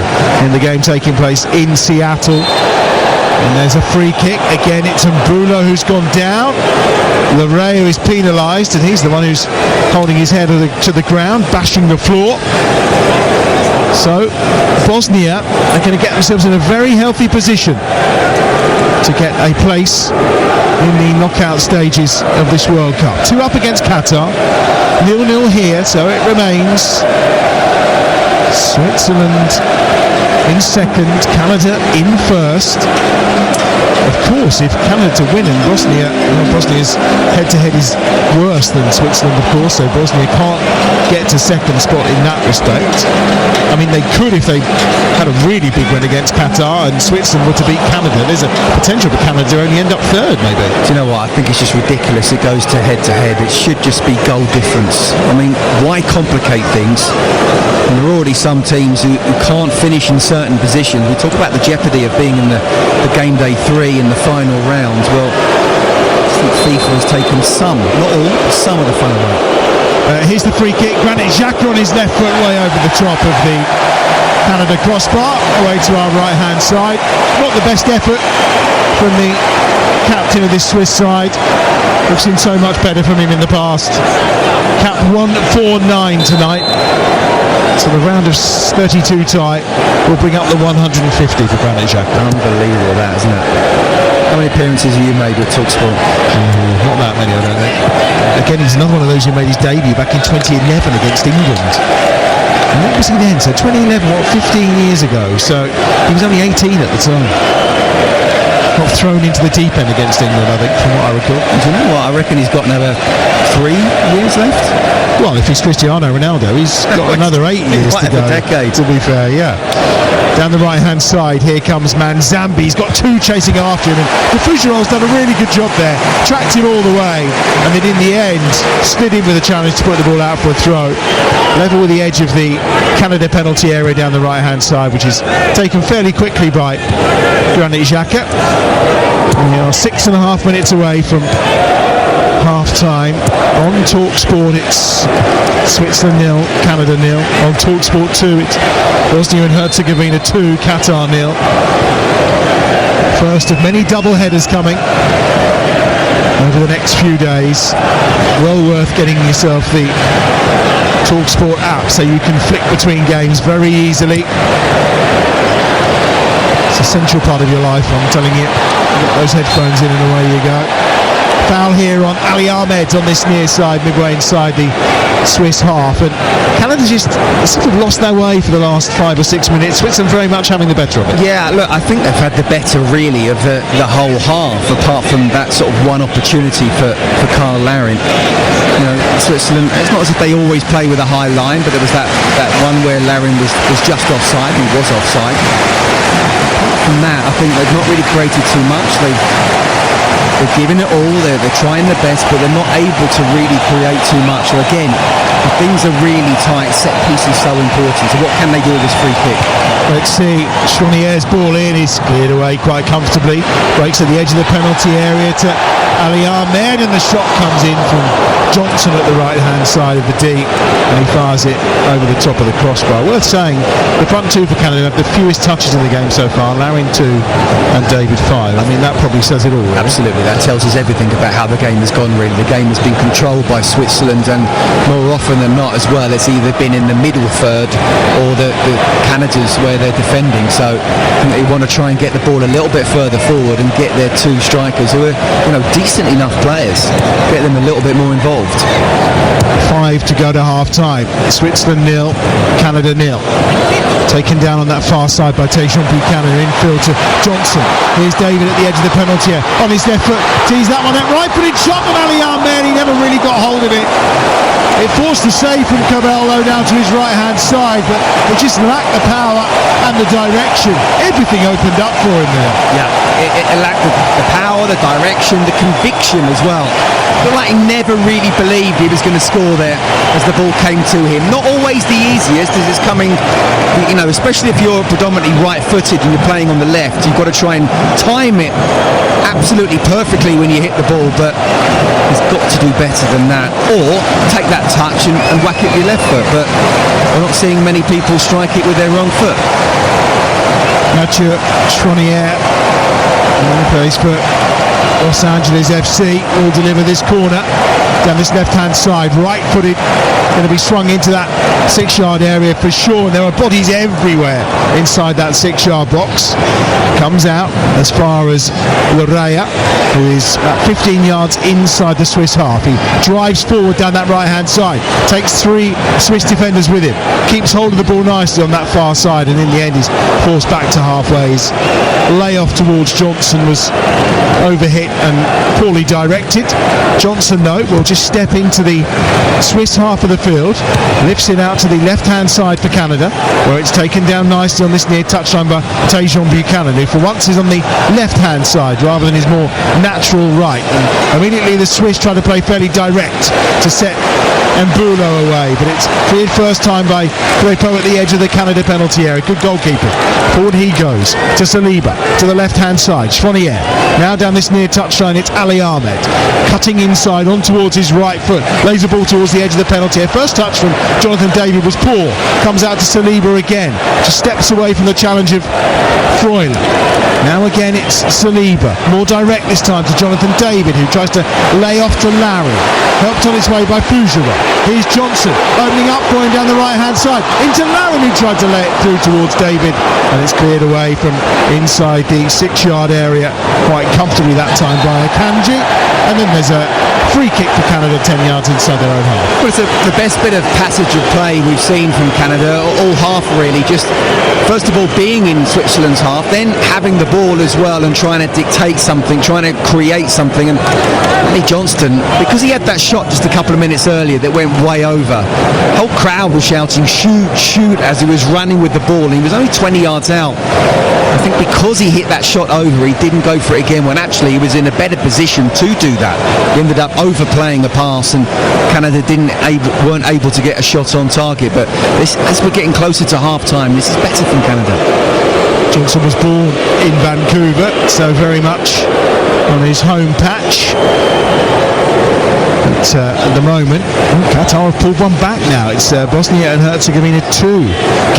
in the game taking place in Seattle. And there's a free kick. Again, it's Mbulo who's gone down. Lareo is penalised, and he's the one who's holding his head to the ground, bashing the floor. So Bosnia are going to get themselves in a very healthy position to get a place in the knockout stages of this World Cup. 2 up against Qatar, 0-0 here, so it remains Switzerland in second, Canada in first. Of course, if Canada to win and Bosnia's head-to-head is worse than Switzerland, of course, so Bosnia can't get to second spot in that respect. I mean, they could if they had a really big win against Qatar and Switzerland were to beat Canada. There's a potential for Canada to only end up third, maybe. Do you know what? I think it's just ridiculous. It goes to head-to-head. It should just be goal difference. I mean, why complicate things? And there are already some teams who can't finish in certain positions. We talk about the jeopardy of being in the game day 3 in the final round. Well, I think FIFA has taken some, not all, but some of the fun away. Here's the free kick. Granit Xhaka on his left foot, way over the top of the Canada crossbar, away to our right-hand side. Not the best effort from the captain of this Swiss side. We've seen so much better from him in the past. Cap 149 tonight. So the round of 32 tie will bring up the 150 for Granit Xhaka. Unbelievable that, isn't it? How many appearances have you made with TalkSport? Not that many, I don't think. Again, he's another one of those who made his debut back in 2011 against England. And what was he then? So 2011, 15 years ago. So he was only 18 at the time. Got thrown into the deep end against England, I think, from what I recall. Do you know what? I reckon he's got another 3 years left. Well, if he's Cristiano Ronaldo, he's got another 8 years to go. A decade. To be fair, yeah. Down the right-hand side, here comes Manzambi. He's got 2 chasing after him, and the Fougerolles done a really good job there. Tracked him all the way, and then in the end, stood in with a challenge to put the ball out for a throw. Level with the edge of the Canada penalty area down the right-hand side, which is taken fairly quickly by Granit Xhaka. We are 6.5 minutes away from half-time. On TalkSport, it's Switzerland 0, Canada 0. On TalkSport 2, it's Bosnia and Herzegovina 2, Qatar 0. First of many double-headers coming over the next few days. Well worth getting yourself the TalkSport app so you can flick between games very easily. It's a central part of your life, I'm telling you. Get those headphones in and away you go. Foul here on Ali Ahmed on this near side, midway inside the Swiss half, and Canada just sort of lost their way for the last 5 or 6 minutes. Switzerland very much having the better of it. Yeah, look, I think they've had the better really of the whole half, apart from that sort of one opportunity for Karl Larin. You know, Switzerland, it's not as if they always play with a high line, but there was that one where Larin was just offside. He was offside. Apart from that, I think they've not really created too much. They're giving it all, they're trying their best, but they're not able to really create too much. So again, if things are really tight, set piece is so important. So what can they do with this free kick? Let's see, Chonier's ball in, is cleared away quite comfortably. Breaks at the edge of the penalty area to Ali Ahmed, and the shot comes in from Johnson at the right-hand side of the D, and he fires it over the top of the crossbar. Worth saying, the front 2 for Canada have the fewest touches in the game so far, Larin 2 and David 5. I mean, that probably says it all, really. Absolutely, that tells us everything about how the game has gone, really. The game has been controlled by Switzerland, and more often than not as well, it's either been in the middle third or the Canada's where they're defending. So I think they want to try and get the ball a little bit further forward and get their two strikers, who are, you know, decent enough players, get them a little bit more involved. 5 to go to half-time. Switzerland 0, Canada 0. Taken down on that far side by Tajon Buchanan, infield to Johnson. Here's David at the edge of the penalty area. On his left foot, tees that one out, right-footed shot from Ali Ahmed. He never really got hold of it. It forced the save from Cabello down to his right-hand side, but it just lacked the power and the direction. Everything opened up for him there. Yeah, it lacked the power, the direction, the conviction as well. I feel like he never really believed he was going to score there as the ball came to him. Not always the easiest, as it's coming, you know, especially if you're predominantly right-footed and you're playing on the left, you've got to try and time it absolutely perfectly when you hit the ball, but he's got to do better than that, or take that touch and whack it with your left foot. But we're not seeing many people strike it with their wrong foot. Mathieu Chouanière plays for Los Angeles FC, will deliver this corner down this left-hand side, right-footed, going to be swung into that 6-yard area for sure, and there are bodies everywhere inside that 6-yard box. Comes out as far as Larrea, who is about 15 yards inside the Swiss half. He drives forward down that right-hand side, takes 3 Swiss defenders with him, keeps hold of the ball nicely on that far side, and in the end he's forced back to halfway. His layoff towards Johnson was overhit and poorly directed. Johnson, though, will just step into the Swiss half of the field, lifts it out to the left-hand side for Canada, where it's taken down nicely on this near touchline by Tajon Buchanan, who for once is on the left-hand side rather than his more natural right. And immediately the Swiss try to play fairly direct to set Mbulo away, but it's cleared first time by Crepeau at the edge of the Canada penalty area. Good goalkeeper. Forward he goes to Saliba, to the left-hand side. Chouanière. Now down this near touchline, it's Ali Ahmed. Cutting inside on towards his right foot. Lays the ball towards the edge of the penalty area. First touch from Jonathan David was poor. Comes out to Saliba again. Just steps away from the challenge of Freuler. Now again it's Saliba. More direct this time to Jonathan David, who tries to lay off to Larry. Helped on his way by Fougera. Here's Johnson opening up for him down the right-hand side. Into Larry, who tried to lay it through towards David. And it's cleared away from inside the 6-yard area quite comfortably that time by Akanji. And then there's a free kick for Canada 10 yards inside their own half. Well, it's the best bit of passage of play we've seen from Canada all half, really. Just first of all being in Switzerland's half, then having the ball as well and trying to dictate something, trying to create something. And Lee Johnston, because he had that shot just a couple of minutes earlier that went way over, the whole crowd was shouting shoot, shoot as he was running with the ball. He was only 20 yards out. I think because he hit that shot over, he didn't go for it again, when actually he was in a better position to do that. He ended up overplaying a pass, and Canada weren't able to get a shot on target. But this, as we're getting closer to half-time, this is better from Canada. Johnson was born in Vancouver, so very much on his home patch. But at the moment, Qatar have pulled one back now. It's Bosnia and Herzegovina 2,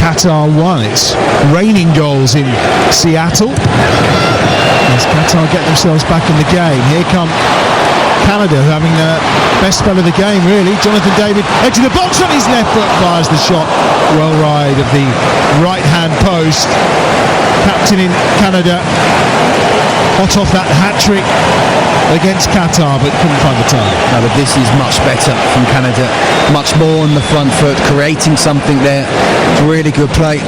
Qatar 1. It's raining goals in Seattle as Qatar get themselves back in the game. Here come Canada, having the best spell of the game, really. Jonathan David, edge of the box on his left foot, fires the shot well wide of the right-hand post. Captain in Canada, hot off that hat-trick against Qatar, but couldn't find the time. No, but this is much better from Canada. Much more on the front foot, creating something there. It's really good play.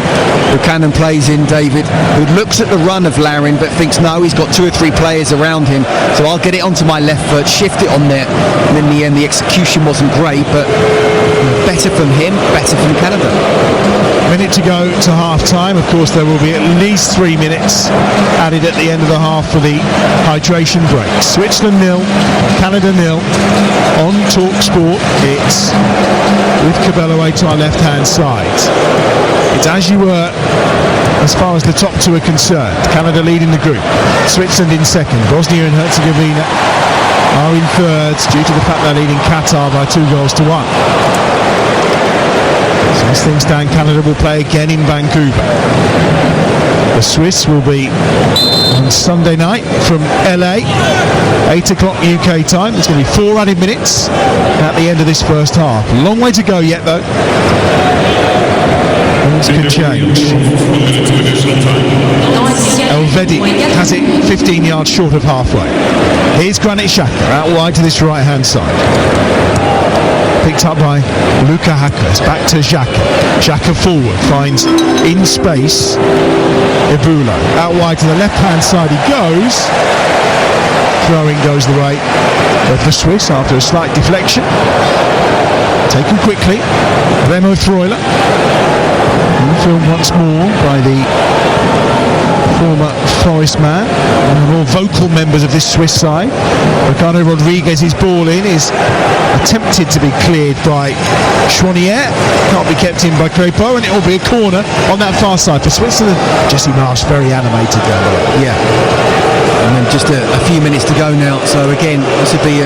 Buchanan plays in David, who looks at the run of Larin, but thinks, no, he's got 2 or 3 players around him, so I'll get it onto my left foot, shift it on there. And in the end, the execution wasn't great, but better from him, better from Canada. Minute to go to half-time. Of course, there will be at least 3 minutes added at the end of the half for the hydration break. Switzerland 0, Canada 0. On TalkSport, it's with Cabello to our left-hand side. It's as you were as far as the top 2 are concerned. Canada leading the group. Switzerland in second. Bosnia and Herzegovina are in third due to the fact they're leading Qatar by 2 goals to 1. So as things stand, Canada will play again in Vancouver. The Swiss will be on Sunday night from LA, 8 o'clock UK time. It's going to be 4 added minutes at the end of this first half. Long way to go yet, though. Things can change. Elvedi has it 15 yards short of halfway. Here's Granit Xhaka out wide to this right hand side. Picked up by Luka Haka. It's back to Xhaka. Xhaka forward, finds in space Ibulo. Out wide to the left hand side he goes. Throwing goes the way of the Swiss after a slight deflection. Taken quickly. Remo Freuler. Filmed once more by the former Forest man, one of the more vocal members of this Swiss side. Ricardo Rodriguez's ball in is attempted to be cleared by Chouanier, can't be kept in by Crépeau, and it will be a corner on that far side for Switzerland. Jesse Marsch very animated down there. Yeah. And then just a few minutes to go now, so again this would be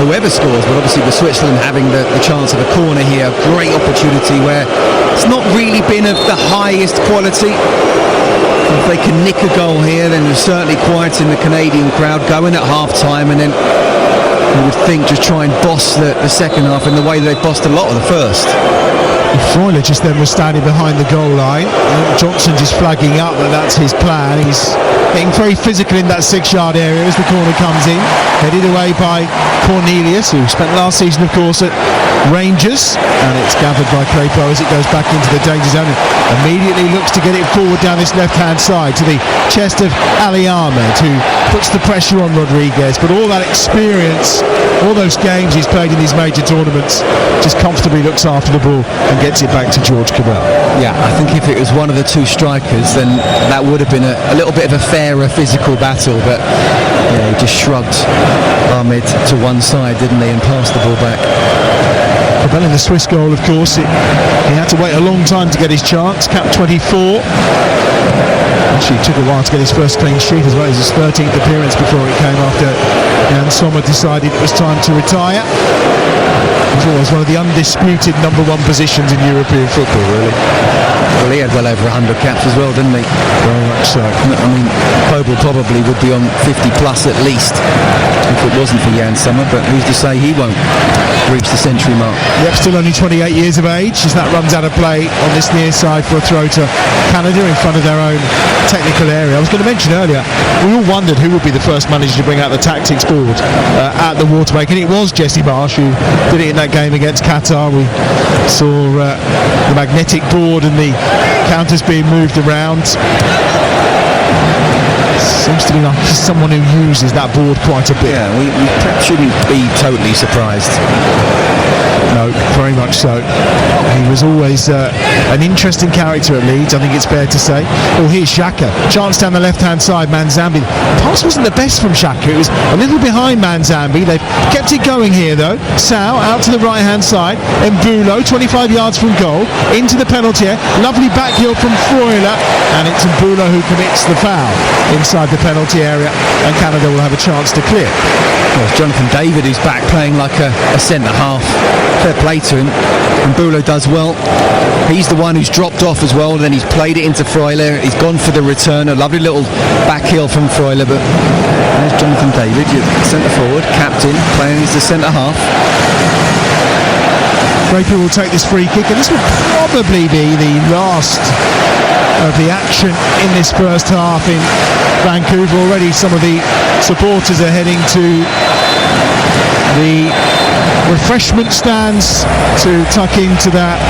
whoever scores, but obviously with Switzerland having the chance of a corner here, a great opportunity where it's not really been of the highest quality. If they can nick a goal here, then they're certainly quiet in the Canadian crowd, going at half time, and then you would think just try and boss the second half in the way that they bossed a lot of the first. Freuler just then was standing behind the goal line. Johnson just flagging up that that's his plan. He's getting very physical in that 6-yard area as the corner comes in. Headed away by Cornelius, who spent last season, of course, at Rangers. And it's gathered by Crépeau as it goes back into the danger zone. And immediately looks to get it forward down this left-hand side to the chest of Ali Ahmed, who puts the pressure on Rodriguez. But all that experience, all those games he's played in these major tournaments, just comfortably looks after the ball and gets it back to George Cabell. Yeah, I think if it was one of the two strikers, then that would have been a little bit of a fairer physical battle, but yeah, he just shrugged Ahmed to one side, didn't he, and passed the ball back. Cabell in the Swiss goal, of course, he had to wait a long time to get his chance. Cap 24. Actually, it took a while to get his first clean sheet as well as his 13th appearance before it came after Jan Sommer decided it was time to retire. He's always one of the undisputed number one positions in European football, really. Well, he had well over 100 caps as well, didn't he? Very much so. I mean, Pobel probably would be on 50 plus at least if it wasn't for Jan Sommer, but who's to say he won't reach the century mark? Yep, still only 28 years of age as that runs out of play on this near side for a throw to Canada in front of their own technical area. I was going to mention earlier, we all wondered who would be the first manager to bring out the tactics board at the Waterbank, and it was Jesse Marsch who did it in that game against Qatar. We saw the magnetic board and the counters being moved around. Seems to be like someone who uses that board quite a bit. Yeah, we perhaps shouldn't be totally surprised. No, very much so. He was always an interesting character at Leeds, I think it's fair to say. Oh, here's Xhaka. Chance down the left-hand side, Manzambi. The pass wasn't the best from Xhaka. It was a little behind Manzambi. They've kept it going here, though. Sal out to the right-hand side. Mbulo, 25 yards from goal, into the penalty area. Lovely back heel from Freuler. And it's Mbulo who commits the foul inside the penalty area. And Canada will have a chance to clear. Well, Jonathan David, who's back playing like a centre-half. Fair play to him. Mbulo does well. He's the one who's dropped off as well, and then he's played it into Freuler. He's gone for the return. A lovely little back heel from Freuler, but there's Jonathan David, your centre-forward, captain, playing as the centre-half. Draper will take this free kick, and this will probably be the last of the action in this first half in Vancouver. Already some of the supporters are heading to the refreshment stands to tuck into that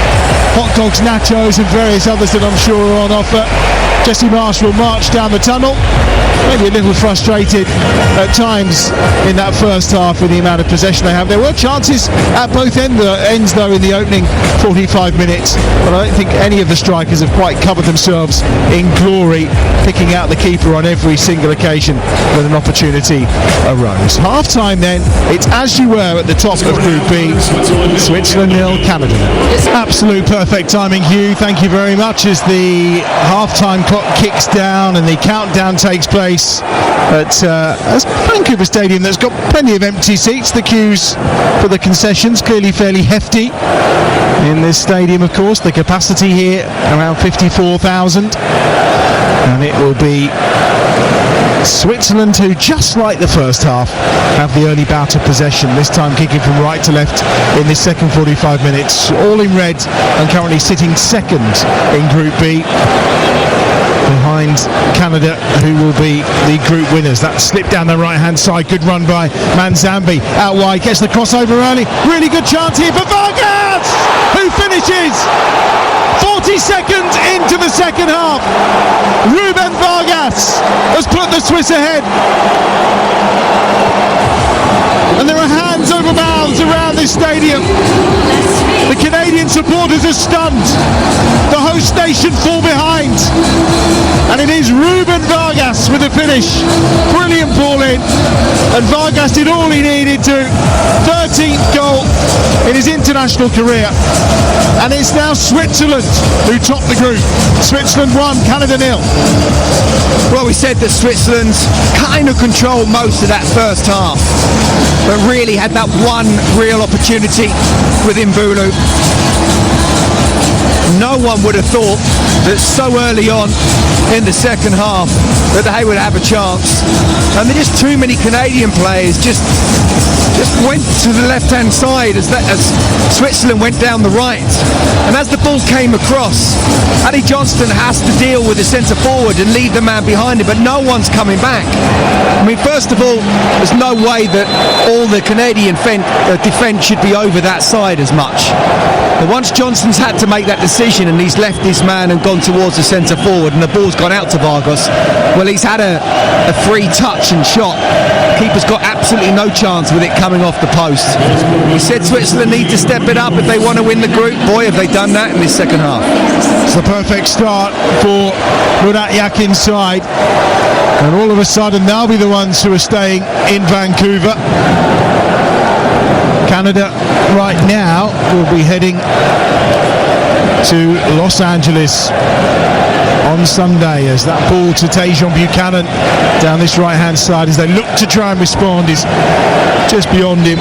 hot dogs, nachos and various others that I'm sure are on offer. Jesse Marsch will march down the tunnel, maybe a little frustrated at times in that first half with the amount of possession they have. There were chances at both ends though in the opening 45 minutes, but I don't think any of the strikers have quite covered themselves in glory, picking out the keeper on every single occasion when an opportunity arose. Half time then, it's as you were at the top of Group B, Switzerland 0, Canada 0. Absolute perfect timing, Hugh. Thank you very much. As the half-time clock kicks down and the countdown takes place at Vancouver Stadium, that's got plenty of empty seats. The queues for the concessions clearly fairly hefty in this stadium, of course. The capacity here around 54,000, and it will be Switzerland, who, just like the first half, have the early bout of possession, this time kicking from right to left in this second 45 minutes, all in red and currently sitting second in Group B, behind Canada, who will be the group winners. That slip down the right hand side, good run by Manzambi, out wide, gets the crossover early, really good chance here for Vargas, who finishes 40 seconds into the second half. Ruben Vargas has put the Swiss ahead, and there are hands over mouths around this stadium. The Canadian supporters are stunned. The host nation fall behind, and it is Ruben Vargas with the finish. Brilliant ball in, and Vargas did all he needed to. 13th goal in his international career, and it's now Switzerland who top the group. Switzerland 1, Canada 0. Well, we said that Switzerland kind of controlled most of that first half, but really had that one real opportunity with Mbulu. No one would have thought that so early on in the second half that they would have a chance. And there just too many Canadian players just went to the left-hand side as Switzerland went down the right. And as the ball came across, Addy Johnston has to deal with the centre forward and leave the man behind him, but no one's coming back. I mean, first of all, there's no way that all the Canadian defence should be over that side as much. But once Johnston's had to make that decision and he's left his man and gone towards the centre forward and the ball's gone out to Vargas, well, he's had a free touch and shot. Keeper's got absolutely no chance with it coming off the post. We said Switzerland need to step it up if they want to win the group. Boy, have they done that in this second half. It's the perfect start for Murat Yakin's side, and all of a sudden they'll be the ones who are staying in Vancouver. Canada right now will be heading to Los Angeles on Sunday, as that ball to Tajon Buchanan down this right hand side, as they look to try and respond, is just beyond him.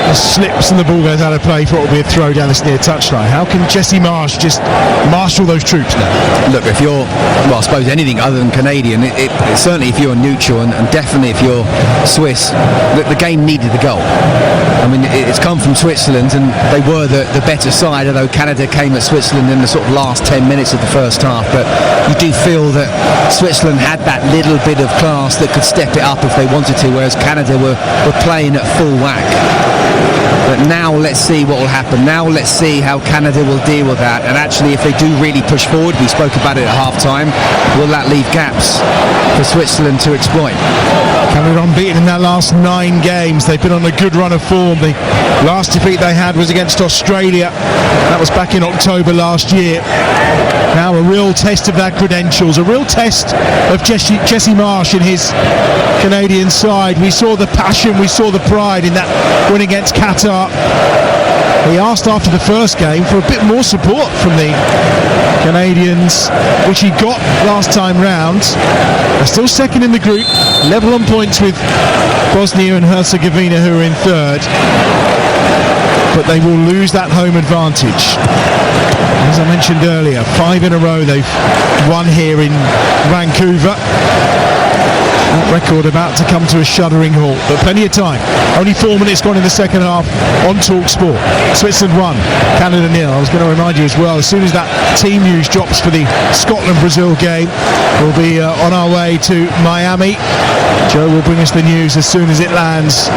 It slips and the ball goes out of play for what will be a throw down this near touchline. How can Jesse Marsh just marshal those troops now? Look, if you're, well, I suppose anything other than Canadian, it certainly if you're neutral and definitely if you're Swiss, the game needed the goal. I mean, it's come from Switzerland and they were the better side, although Canada came at Switzerland in the sort of last 10 minutes of the first half. But you do feel that Switzerland had that little bit of class that could step it up if they wanted to, whereas Canada were playing at full whack. But now let's see what will happen. Now let's see how Canada will deal with that. And actually, if they do really push forward, we spoke about it at half-time, will that leave gaps for Switzerland to exploit? Canada unbeaten in their last 9 games. They've been on a good run of form. The last defeat they had was against Australia. That was back in October last year. Now a real test of their credentials, a real test of Jesse Marsh and his Canadian side. We saw the passion, we saw the pride in that win against Qatar. He asked after the first game for a bit more support from the Canadians, which he got last time round. They're still second in the group, level on points with Bosnia and Herzegovina, who are in third, but they will lose that home advantage. As I mentioned earlier, 5 in a row they've won here in Vancouver. That record about to come to a shuddering halt, but plenty of time. Only 4 minutes gone in the second half on TalkSport. Switzerland 1, Canada 0. I was going to remind you as well, as soon as that team news drops for the Scotland-Brazil game, we'll be on our way to Miami. Joe will bring us the news as soon as it lands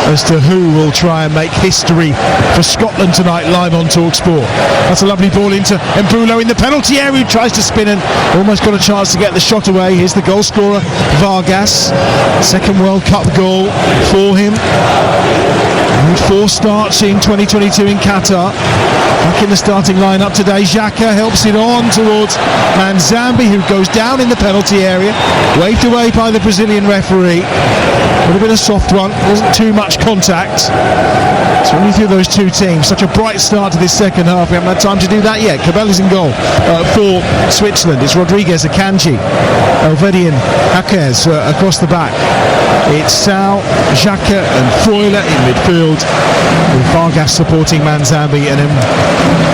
as to who will try and make history for Scotland tonight, live on TalkSport. That's a lovely ball into Mbulu in the penalty area, who tries to spin and almost got a chance to get the shot away. Here's the goal scorer, Vargas. Second World Cup goal for him. With 4 starts in 2022 in Qatar. Back in the starting lineup today. Xhaka helps it on towards Manzambi, who goes down in the penalty area. Waved away by the Brazilian referee. A little bit of soft one. Wasn't too much contact. So only through those two teams. Such a bright start to this second half. We haven't had time to do that yet. Cabela's in goal for Switzerland. It's Rodriguez, Akanji, Elvedian, Jaquez across the back. It's Sal, Xhaka and Freuler in midfield, with Vargas supporting Manzambi, and then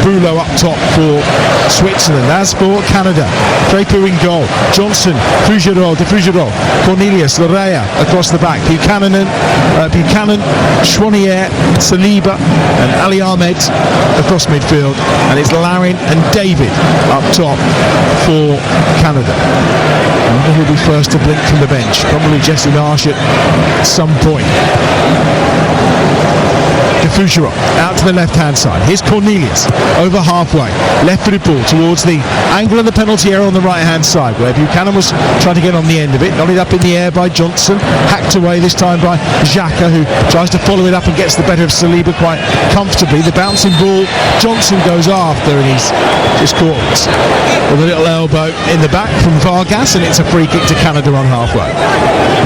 Brulo up top for Switzerland. As for Canada, Draper in goal, Johnson, De Frugerol, Cornelius, Lorea across the back, Buchanan, Chouanier, Saliba and Ali Ahmed across midfield, and it's Larin and David up top for Canada. I wonder who'll be first to blink from the bench. Probably Jesse Marsh at some point. De Frugerol out to the left hand side. Here's Cornelius over halfway, left footed ball towards the angle of the penalty area on the right hand side, where Buchanan was trying to get on the end of it. Nodded up in the air by Johnson, hacked away this time by Xhaka, who tries to follow it up and gets the better of Saliba quite comfortably. The bouncing ball, Johnson goes after, and he's just caught with a little elbow in the back from Vargas, and it's a free kick to Canada on halfway.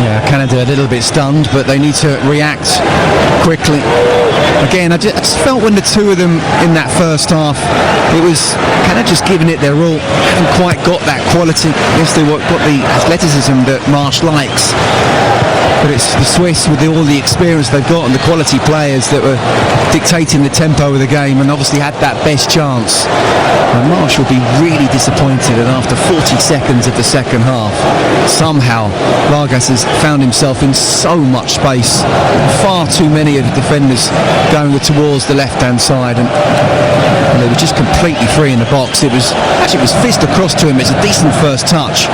Yeah, Canada a little bit stunned, but they need to react quickly. Again, I just felt when the two of them in that first half, it was kind of just giving it their all. Haven't quite got that quality. Yes, they got the athleticism that Marsh likes, but it's the Swiss with all the experience they've got and the quality players that were dictating the tempo of the game, and obviously had that best chance. And Marsh will be really disappointed that after 40 seconds of the second half, somehow Vargas has found himself in so much space, far too many of the defenders going towards the left hand side, and they were just completely free in the box. It was fist across to him. It's a decent first touch,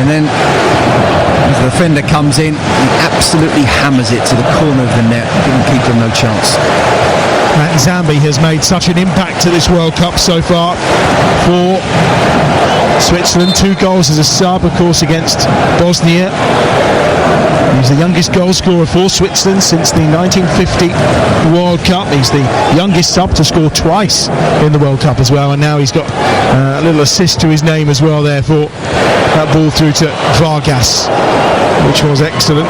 and then as the defender comes in, he absolutely hammers it to the corner of the net, giving keeper no chance. Manzambi has made such an impact at this World Cup so far for Switzerland. 2 goals as a sub, of course, against Bosnia. He's the youngest goal scorer for Switzerland since the 1950 World Cup. He's the youngest sub to score twice in the World Cup as well, and now he's got a little assist to his name as well there for that ball through to Vargas, which was excellent.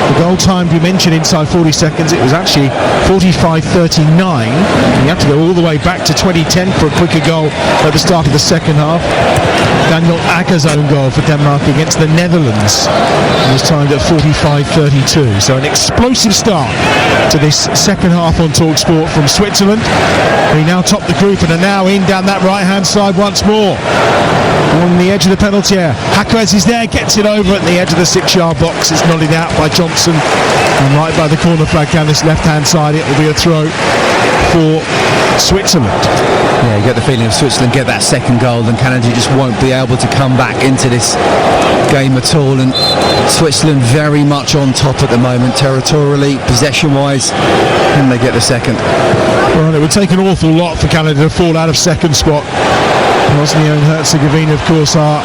The goal time we mentioned inside 40 seconds, it was actually 45-39. You have to go all the way back to 2010 for a quicker goal at the start of the second half. Daniel Agger's own goal for Denmark against the Netherlands was timed at 45-32. So an explosive start to this second half on TalkSport from Switzerland. They now top the group and are now in down that right hand side once more. On the edge of the penalty area, Jaquez is there, gets it over at the edge of the 6-yard box. It's nodded out by Johnson, and right by the corner flag down this left hand side, it will be a throw for Switzerland. Yeah, you get the feeling of Switzerland get that second goal, and Canada just won't be able to come back into this game at all. And Switzerland very much on top at the moment, territorially, possession wise, and they get the second. Well, it would take an awful lot for Canada to fall out of second spot. Bosnia and Herzegovina, of course, are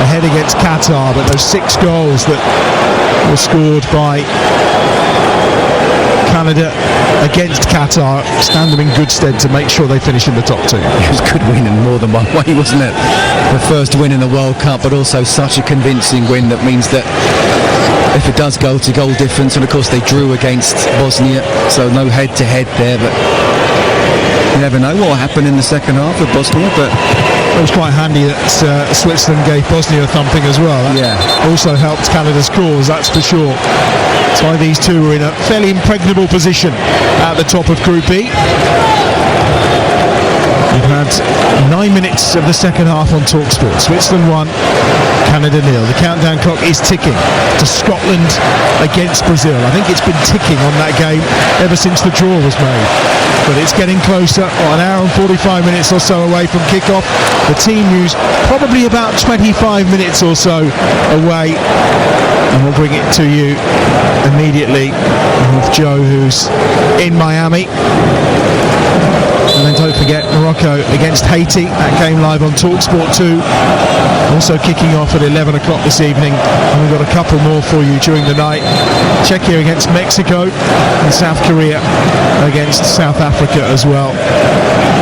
ahead against Qatar, but those 6 goals that were scored by Canada against Qatar stand them in good stead to make sure they finish in the top 2. It was a good win in more than one way, wasn't it? The first win in the World Cup, but also such a convincing win that means that if it does go to goal difference, and of course they drew against Bosnia, so no head-to-head there, but you never know what will happen in the second half with Bosnia. But it was quite handy that Switzerland gave Bosnia a thumping as well. That also helped Canada's cause, that's for sure. That's why these two were in a fairly impregnable position at the top of Group B. We've had 9 minutes of the second half on TalkSport. Switzerland 1, Canada 0. The countdown clock is ticking to Scotland against Brazil. I think it's been ticking on that game ever since the draw was made. But it's getting closer, an hour and 45 minutes or so away from kickoff. The team news probably about 25 minutes or so away. And we'll bring it to you immediately with Joe, who's in Miami. And then don't forget Morocco against Haiti. That game live on TalkSport 2 Also kicking off at 11 o'clock this evening, and we've got a couple more for you during the night. Czechia against Mexico and South Korea against South Africa as well.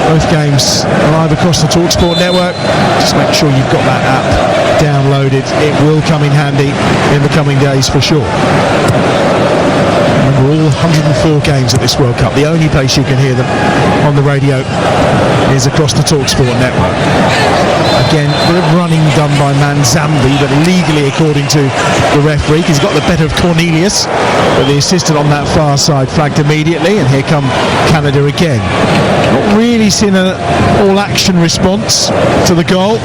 Both games are live across the TalkSport network. Just make sure you've got that app downloaded. It will come in handy in the coming days for sure. Remember, all 104 games at this World Cup, the only place you can hear them on the radio is across the TalkSport network. Again, running done by Manzambi, but legally, according to the referee, he's got the better of Cornelius, but the assistant on that far side flagged immediately, and here come Canada again. Not really seen an all-action response to the goal,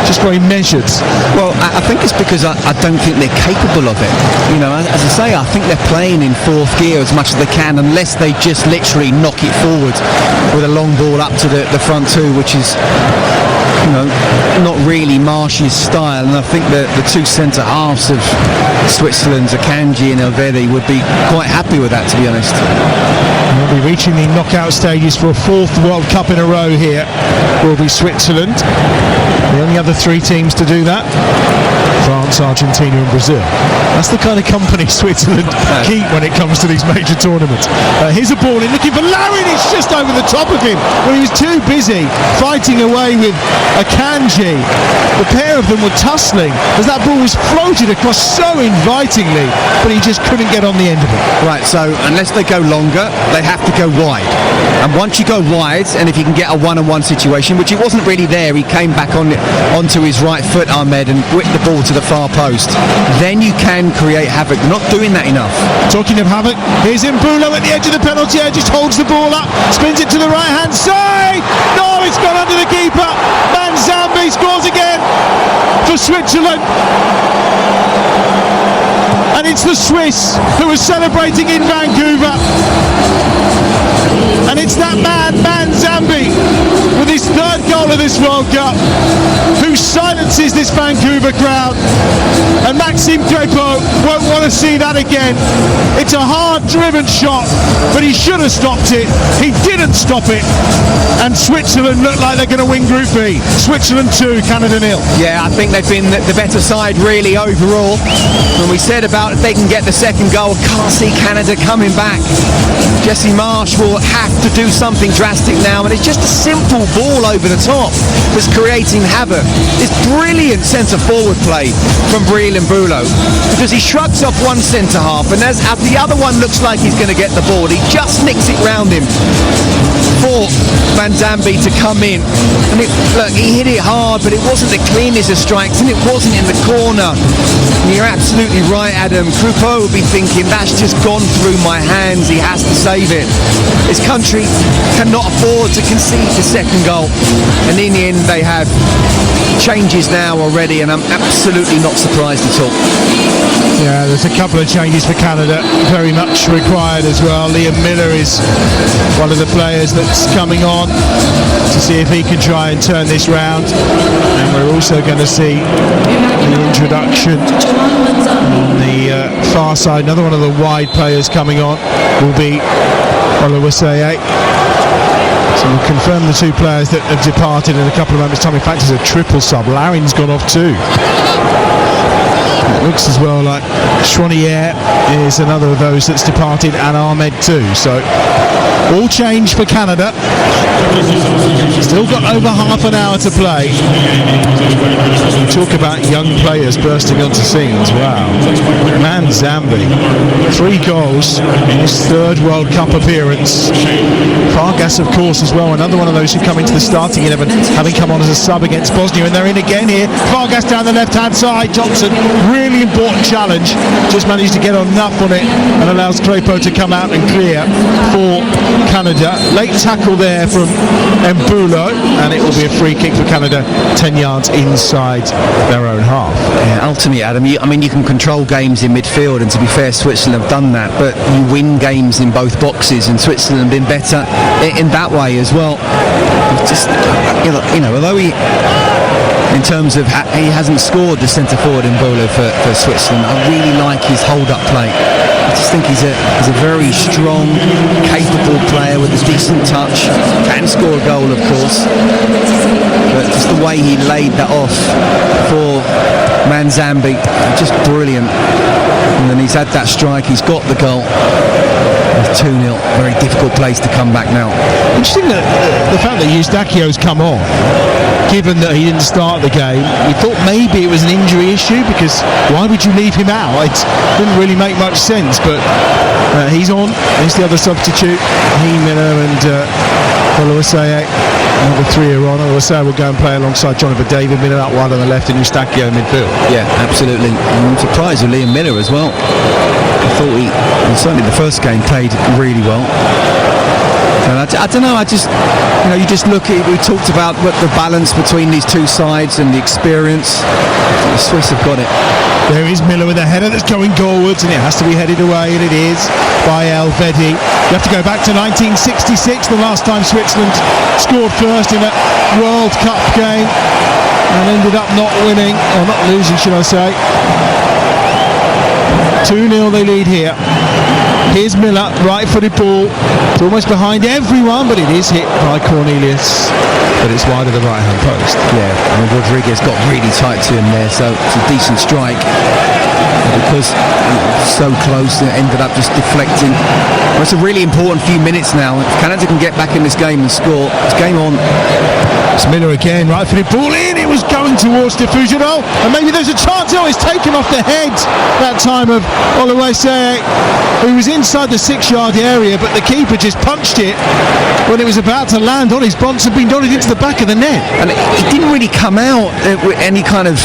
just very measured. Well, I think it's because I don't think they're capable of it. You know, as I say, I think they're playing in fourth gear as much as they can, unless they just literally knock it forward with a long ball up to the front two, which is, you know, not really Marsh's style. And I think the two centre halves of Switzerland's Akanji and Elvedi would be quite happy with that, to be honest. We'll be reaching the knockout stages for a fourth World Cup in a row here. Will be Switzerland. The only other three teams to do that: France, Argentina and Brazil. That's the kind of company Switzerland keep when it comes to these major tournaments. Here's a ball in, looking for Larin. It's just over the top of him. Well, he was too busy fighting away with Akanji. The pair of them were tussling as that ball was floated across so invitingly, but he just couldn't get on the end of it. Right, so unless they go longer, they have to go wide. And once you go wide, and if you can get a one-on-one situation, which it wasn't really there, he came back onto his right foot, Ahmed, and whipped the ball to the far post, then you can create havoc. They're not doing that enough. Talking of havoc, here's Mbulo at the edge of the penalty area, just holds the ball up, spins it to the right hand side. No, it's gone under the keeper. Manzambi scores again for Switzerland. And it's the Swiss who are celebrating in Vancouver. And it's that man, Manzambi, with his third goal of this World Cup, who silences this Vancouver crowd. And Maxime Crépeau won't want to see that again. It's a hard-driven shot, but he should have stopped it. He didn't stop it. And Switzerland look like they're going to win Group B. Switzerland 2, Canada 0. Yeah, I think they've been the better side really overall. When we said about if they can get the second goal, can't see Canada coming back. Jesse Marsh will have to do something drastic now, and it's just a simple ball over the top that's creating havoc. This brilliant centre-forward play from Breel Mbulo, because he shrugs off one centre-half, and as the other one looks like he's going to get the ball, he just nicks it round him for Manzambi to come in. And look, he hit it hard, but it wasn't the cleanest of strikes, and it wasn't in the corner. And you're absolutely right, Adam. Crépeau will be thinking, that's just gone through my hands, he has to save it. His country cannot afford to concede the second goal, and in the end they have changes now already, and I'm absolutely not surprised at all. Yeah, there's a couple of changes for Canada, very much required as well. Liam Miller is one of the players that's coming on to see if he can try and turn this round, and we're also going to see the introduction on the far side. Another one of the wide players coming on will be Oluwaseyi. So we'll confirm the two players that have departed in a couple of moments' time. In fact, it's a triple sub. Larin's gone off too. It looks as well like Chouanier is another of those that's departed, and Ahmed too. So all change for Canada. Still got over half an hour to play. We talk about young players bursting onto scenes. Wow. Manzambi, 3 goals in his third World Cup appearance. Fargas, of course, as well, another one of those who come into the starting 11, having come on as a sub against Bosnia, and they're in again here. Fargas down the left-hand side. Johnson, really important challenge, just managed to get enough on it and allows Crépeau to come out and clear for Canada. Late tackle there from Mbulo, and it will be a free kick for Canada, 10 yards inside their own half. Yeah, ultimately, Adam, you can control games in midfield, and to be fair, Switzerland have done that, but you win games in both boxes, and Switzerland have been better in that way as well. Just, although in terms of he hasn't scored the centre forward in Mbulo for Switzerland, I really like his hold-up play. I just think he's a very strong, capable player with a decent touch. Can score a goal, of course, but just the way he laid that off for Manzambi, just brilliant. And then he's had that strike, he's got the goal. It's 2-0, very difficult place to come back now. Interesting that the fact that Eustachio's come on, given that he didn't start the game, we thought maybe it was an injury issue, because why would you leave him out? It didn't really make much sense, but he's on. He's the other substitute. He, Miller and Oluwaseyi. The three are on. Oluwaseyi will go and play alongside Jonathan David. Miller out wide on the left and Eustachio in midfield. Yeah, absolutely. I'm surprised with Liam Miller as well. I thought he certainly the first game played really well. And I don't know, you just look at, we talked about the balance between these two sides and the experience. The Swiss have got it. There is Miller with a header that's going goalwards, and it has to be headed away, and it is by Elvedi. You have to go back to 1966, the last time Switzerland scored first in a World Cup game and ended up not winning, or not losing, should I say. 2-0 they lead here. Here's Miller, right-footed ball. It's almost behind everyone, but it is hit by Cornelius. But it's wide of the right-hand post. Yeah, I mean, Rodriguez got really tight to him there, so it's a decent strike. Because so close, it ended up just deflecting. Well, it's a really important few minutes now. If Canada can get back in this game and score, it's game on. It's Miller again, right-footed ball in. It was going towards Defugero, and maybe there's a chance. Oh, it's taken off the head that time of Oluwaseyi, who was inside the 6-yard area, but the keeper just punched it when it was about to land on his bonds and been dotted into the back of the net. And he didn't really come out with any kind of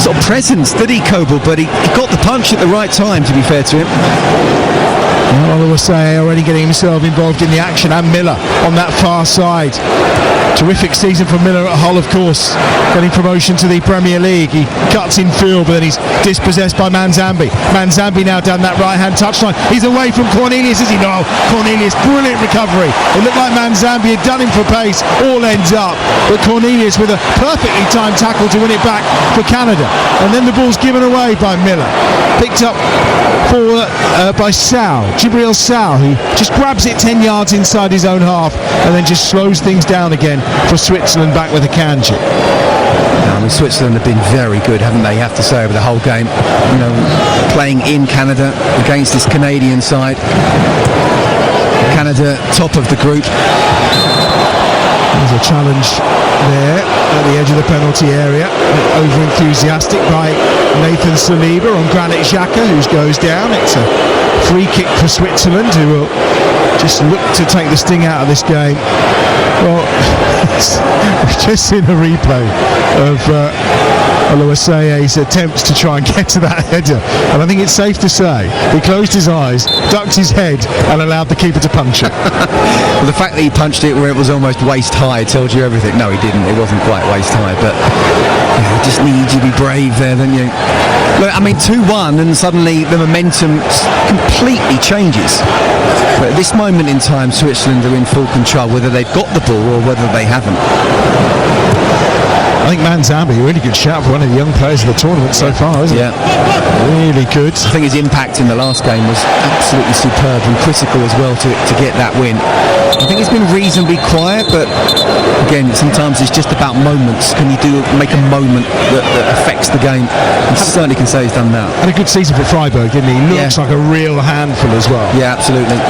sort of presence, did he, Coble? But he got the punch at the right time, to be fair to him. Oluwaseyi already getting himself involved in the action, and Miller on that far side. Terrific season for Miller at Hull, of course, getting promotion to the Premier League. He cuts in field, but then he's dispossessed by Manzambi. Manzambi now down that right-hand touchline. He's away from Cornelius, is he? No, Cornelius, brilliant recovery. It looked like Manzambi had done him for pace, all ends up. But Cornelius with a perfectly timed tackle to win it back for Canada. And then the ball's given away by Miller. Picked up by Sal, Jibril Sal, who just grabs it 10 yards inside his own half and then just slows things down again for Switzerland back with Akanji. I mean, Switzerland have been very good, haven't they? You have to say, over the whole game. You know, playing in Canada against this Canadian side. Canada top of the group. There's a challenge there at the edge of the penalty area. Over enthusiastic by Nathan Saliba on Granit Xhaka, who goes down. It's a free kick for Switzerland, who will just look to take the sting out of this game. Well, we've just seen a replay of Oluwaseyi's attempts to try and get to that header, and I think it's safe to say he closed his eyes, ducked his head, and allowed the keeper to punch it. Well, the fact that he punched it where it was almost waist high told you everything. No, he didn't. It wasn't quite waist high, but you just need to be brave there, don't you? Look, I mean, 2-1, and suddenly the momentum completely changes. But at this moment in time, Switzerland are in full control, whether they've got the ball or whether they haven't. I think Manzambi, a really good shout for one of the young players of the tournament so far, isn't it? Really good. I think his impact in the last game was absolutely superb and critical as well to get that win. I think it's been reasonably quiet, but again, sometimes it's just about moments. Can you make a moment that affects the game? He certainly can say he's done that. Had a good season for Freiburg, didn't he? He looks like a real handful as well. Yeah, absolutely.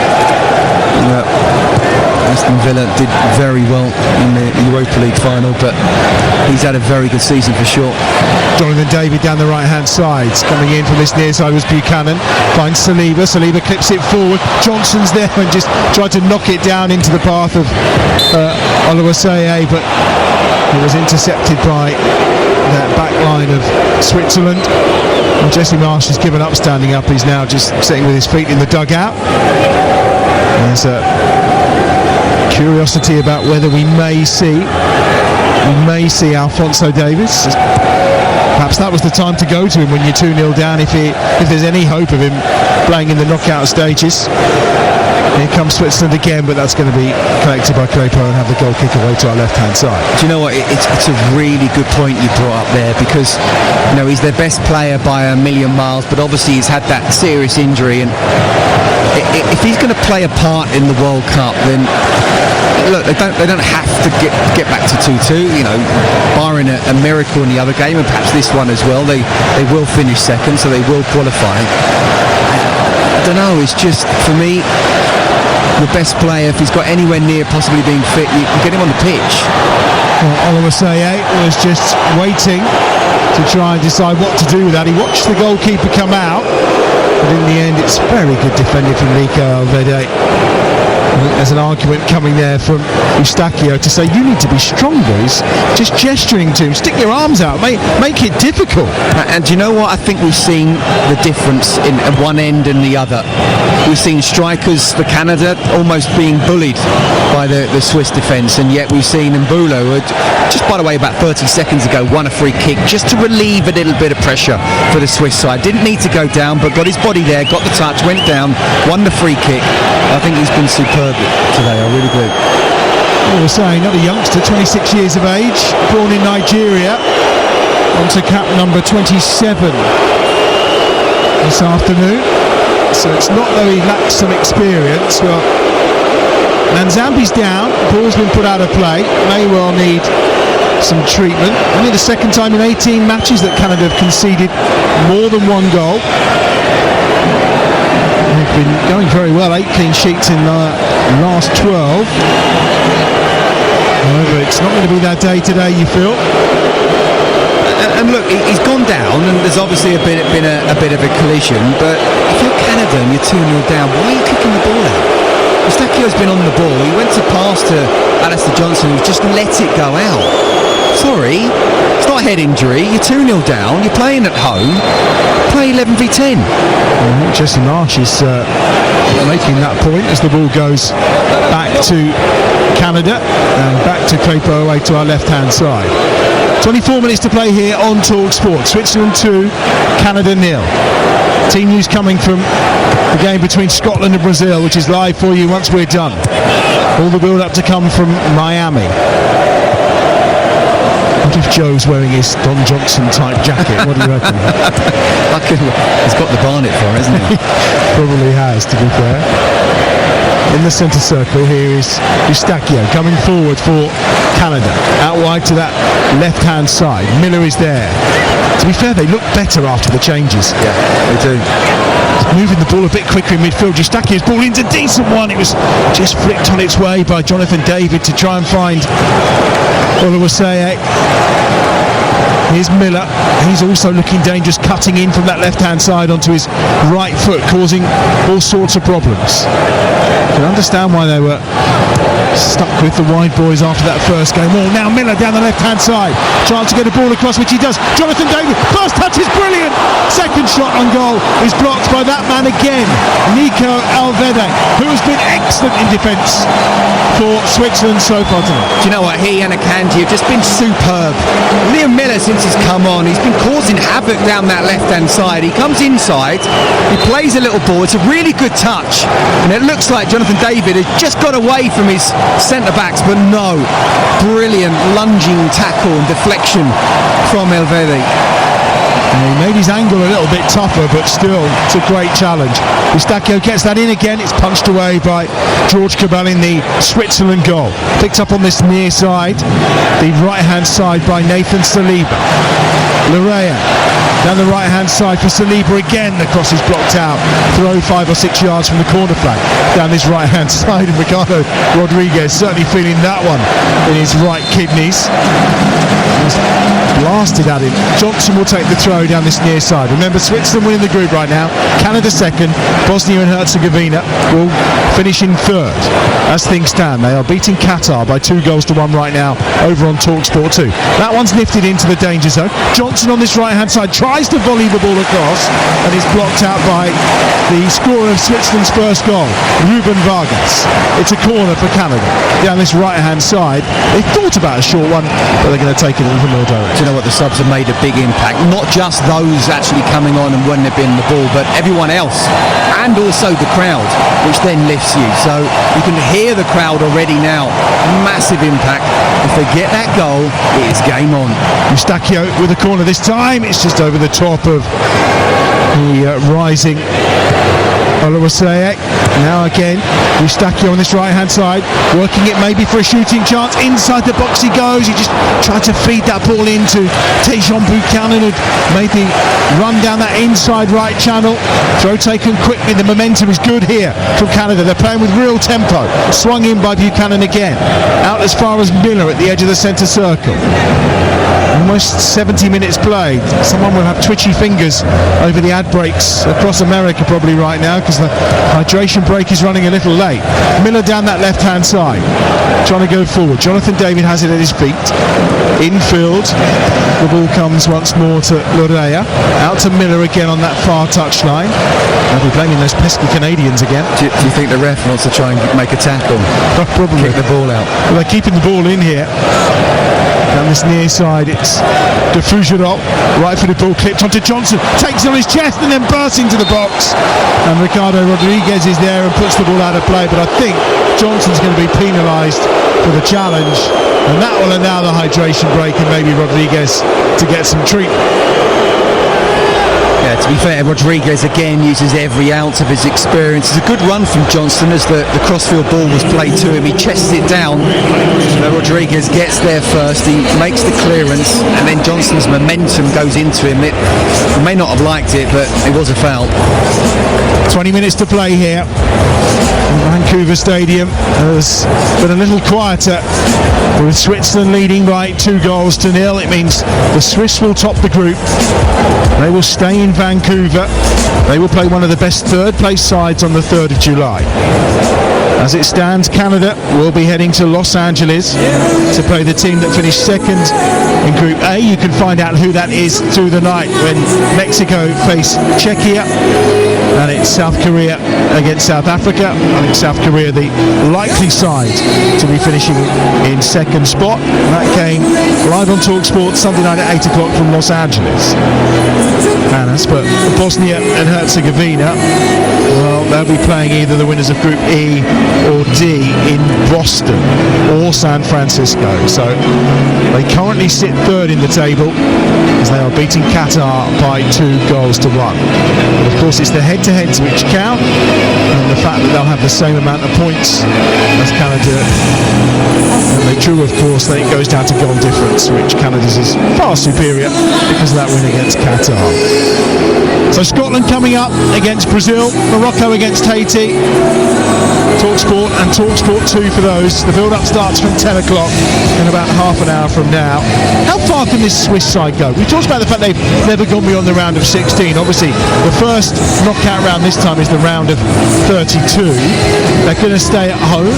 Aston Villa did very well in the Europa League final, but he's had a very good season for sure. Jonathan David down the right-hand side, coming in from this near side was Buchanan, finds Saliba, Saliba clips it forward, Johnson's there and just tried to knock it down into the path of Oluwaseyi, but it was intercepted by that back line of Switzerland. And Jesse Marsh has given up standing up, he's now just sitting with his feet in the dugout. There's a curiosity about whether we may see Alphonso Davies. Perhaps that was the time to go to him when you're 2-0 down, if there's any hope of him playing in the knockout stages. Here comes Switzerland again, but that's going to be collected by Claypole and have the goal kick away to our left-hand side. Do you know what? It's a really good point you brought up there, because he's their best player by a million miles, but obviously he's had that serious injury, and if he's going to play a part in the World Cup, then look, they don't have to get back to 2-2. Barring a miracle in the other game, and perhaps this one as well, they will finish second, so they will qualify. I don't know. It's just, for me, the best player, if he's got anywhere near possibly being fit, you get him on the pitch. Well, Oluwaseyi was just waiting to try and decide what to do with that. He watched the goalkeeper come out, but in the end it's very good defending from Nico Alvede. There's an argument coming there from Eustachio to say you need to be stronger. He's just gesturing to him, stick your arms out, make it difficult. And do you know what? I think we've seen the difference in one end and the other. We've seen strikers for Canada almost being bullied by the Swiss defence, and yet we've seen Mbula, who just by the way about 30 seconds ago won a free kick just to relieve a little bit of pressure for the Swiss side. Didn't need to go down, but got his body there, got the touch, went down, won the free kick. I think he's been superb today, I really do. We were saying, not a youngster, 26 years of age, born in Nigeria, onto cap number 27 this afternoon. So it's not that he lacks some experience. Well, Manzambi's down, ball's been put out of play, may well need some treatment. Only the second time in 18 matches that Canada have conceded more than one goal. They've been going very well, 8 clean sheets in the last 12. However, it's not going to be that day today, you feel. And look, he's gone down, and there's obviously been a bit of a collision, but if you're Canada and you're 2-0 down, why are you kicking the ball out? Eustachio's been on the ball. He went to pass to Alistair Johnson, who just let it go out. Sorry, it's not a head injury. You're 2-0 down, you're playing at home, play 11v10. Jesse Marsh is making that point as the ball goes back to Canada and back to Claypole away to our left-hand side. 24 minutes to play here on Talk Sport. Switzerland 2, Canada 0. Team news coming from the game between Scotland and Brazil, which is live for you once we're done. All the build-up to come from Miami. What if Joe's wearing his Don Johnson type jacket? What do you reckon? He's got the Barnet for, hasn't he? Probably has, to be fair. In the centre circle here is Eustachio coming forward for Canada. Out wide to that left-hand side. Miller is there. To be fair, they look better after the changes. Yeah, they do. Moving the ball a bit quicker in midfield. Eustachio's ball in's a decent one. It was just flicked on its way by Jonathan David to try and find Oluwaseyi. Here's Miller. He's also looking dangerous, cutting in from that left-hand side onto his right foot, causing all sorts of problems. You can understand why they were stuck with the wide boys after that first game. Oh, now Miller down the left-hand side. Chance to get a ball across, which he does. Jonathan David, first touch is brilliant. Second shot on goal is blocked by that man again, Nico Alvede, who has been excellent in defence for Switzerland so far tonight. Do you know what? He and Akanji have just been superb. Liam Miller, since he's come on, he's been causing havoc down that left-hand side. He comes inside, he plays a little ball. It's a really good touch, and it looks like Jonathan David has just got away from his centre-backs, but no. Brilliant lunging tackle and deflection from Alvede. He made his angle a little bit tougher, but still, it's a great challenge. Eustachio gets that in again. It's punched away by George Cabal in the Switzerland goal. Picked up on this near side, the right-hand side by Nathan Saliba. Larea down the right-hand side for Saliba again. The cross is blocked out. Throw 5 or 6 yards from the corner flag down this right-hand side. And Ricardo Rodriguez certainly feeling that one in his right kidneys. He's blasted at him. Johnson will take the throw down this near side. Remember, Switzerland winning the group right now. Canada second. Bosnia and Herzegovina will finish in third. as things stand. They are beating Qatar by 2-1 right now over on TalkSport 2. That one's lifted into the danger zone. Johnson on this right-hand side tries to volley the ball across and is blocked out by the scorer of Switzerland's first goal, Ruben Vargas. It's a corner for Canada down this right-hand side. They thought about a short one, but they're going to take it a little more direct. Do you know what? The subs have made a big impact. Not just those actually coming on and when they've been the ball, but everyone else, and also the crowd, which then lifts you. So you can hear the crowd already now. Massive impact. If they get that goal, it is game on. Eustachio with a corner this time. It's just over the top of the rising Oluwaseyi. Now again, Eustachio on this right-hand side, working it maybe for a shooting chance. Inside the box he goes. He just tried to feed that ball into Tajon Buchanan, who'd made the run down that inside right channel. Throw taken quickly. The momentum is good here from Canada. They're playing with real tempo. Swung in by Buchanan again. Out as far as Miller at the edge of the centre circle. Almost 70 minutes played. Someone will have twitchy fingers over the ad breaks across America probably right now, because the hydration break is running a little late. Miller down that left-hand side, trying to go forward. Jonathan David has it at his feet. Infield, the ball comes once more to Lorea. Out to Miller again on that far touchline. They'll be blaming those pesky Canadians again. Do you think the ref wants to try and make a tackle? Probably. Kick the ball out. Well, they're keeping the ball in here. Down this near side, it's De Fougerolles, right-footed ball clipped onto Johnson, takes it on his chest and then bursts into the box. And Ricardo Rodriguez is there and puts the ball out of play, but I think Johnson's going to be penalised for the challenge, and that will allow the hydration break and maybe Rodriguez to get some treatment. Yeah, to be fair, Rodriguez again uses every ounce of his experience. It's a good run from Johnston as the crossfield ball was played to him. He chests it down. Rodriguez gets there first. He makes the clearance, and then Johnston's momentum goes into him. He may not have liked it, but it was a foul. 20 minutes to play here. Vancouver Stadium has been a little quieter, with Switzerland leading by 2-0. It means the Swiss will top the group. They will stay in Vancouver. They will play one of the best third-place sides on the 3rd of July. As it stands, Canada will be heading to Los Angeles to play the team that finished second in Group A. You can find out who that is through the night when Mexico face Czechia, and it's South Korea against South Africa. I think South Korea the likely side to be finishing in second spot. And that game live on TalkSport Sunday night at 8 o'clock from Los Angeles. And as for Bosnia and Herzegovina, well, they'll be playing either the winners of Group E or D in Boston or San Francisco. So they currently sit third in the table as they are beating Qatar by 2-1. And of course, it's the head-to-heads which count, and the fact that they'll have the same amount of points as Canada. And they drew, of course, then it goes down to goal difference, which Canada's is far superior because of that win against Qatar. So Scotland coming up against Brazil, Morocco against Haiti. TalkSport and TalkSport 2 for those. The build-up starts from 10 o'clock in about half an hour from now. How far can this Swiss side go? We talked about the fact they've never gone beyond the round of 16. Obviously, the first knockout round this time is the round of 32. They're going to stay at home,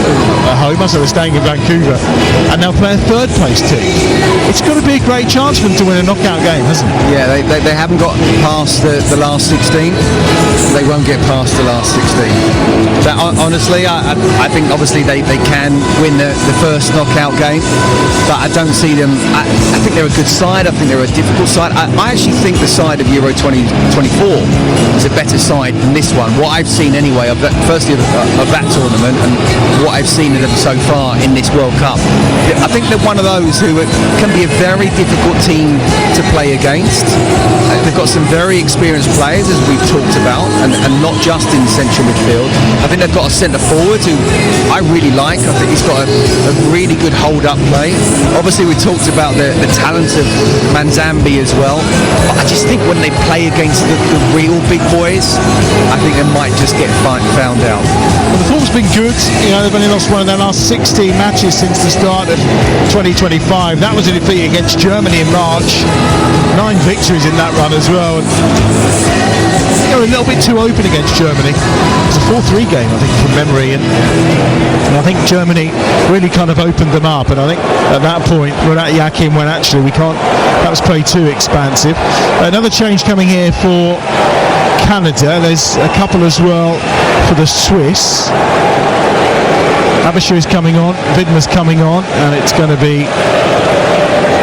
so they're staying in Vancouver, and they'll play a third-place team. It's got to be a great chance for them to win a knockout game, hasn't it? Yeah, they haven't got past the last 16. They won't get past the last 16. That, honestly, I think obviously they can win the first knockout game, but I don't see them. I think they're a good side. I think they're a difficult side. I actually think the side of Euro 2024 is a better side than this one. What I've seen anyway, of that tournament, and what I've seen of them so far in this World Cup, I think they're one of those who can be a very difficult team to play against. They've got some very experienced players, as we've talked about, and not just in central midfield. I think they've got a centre forward who I really like. I think he's got a really good hold-up play. Obviously, we talked about the talent of Manzambi as well, but I just think when they play against the real big boys, I think they might just get found out. Well, the form's been good. You know, they've only lost one of their last 16 matches since the start of 2025. That was a defeat against Germany in March. 9 victories in that run as well. And they were a little bit too open against Germany. It was a 4-3 game, I think, from memory. And I think think Germany really kind of opened them up, and I think at that point Renat Yakin went, actually we can't perhaps play too expansive. Another change coming here for Canada. There's a couple as well for the Swiss. Abashu is coming on, Widmer's coming on, and it's going to be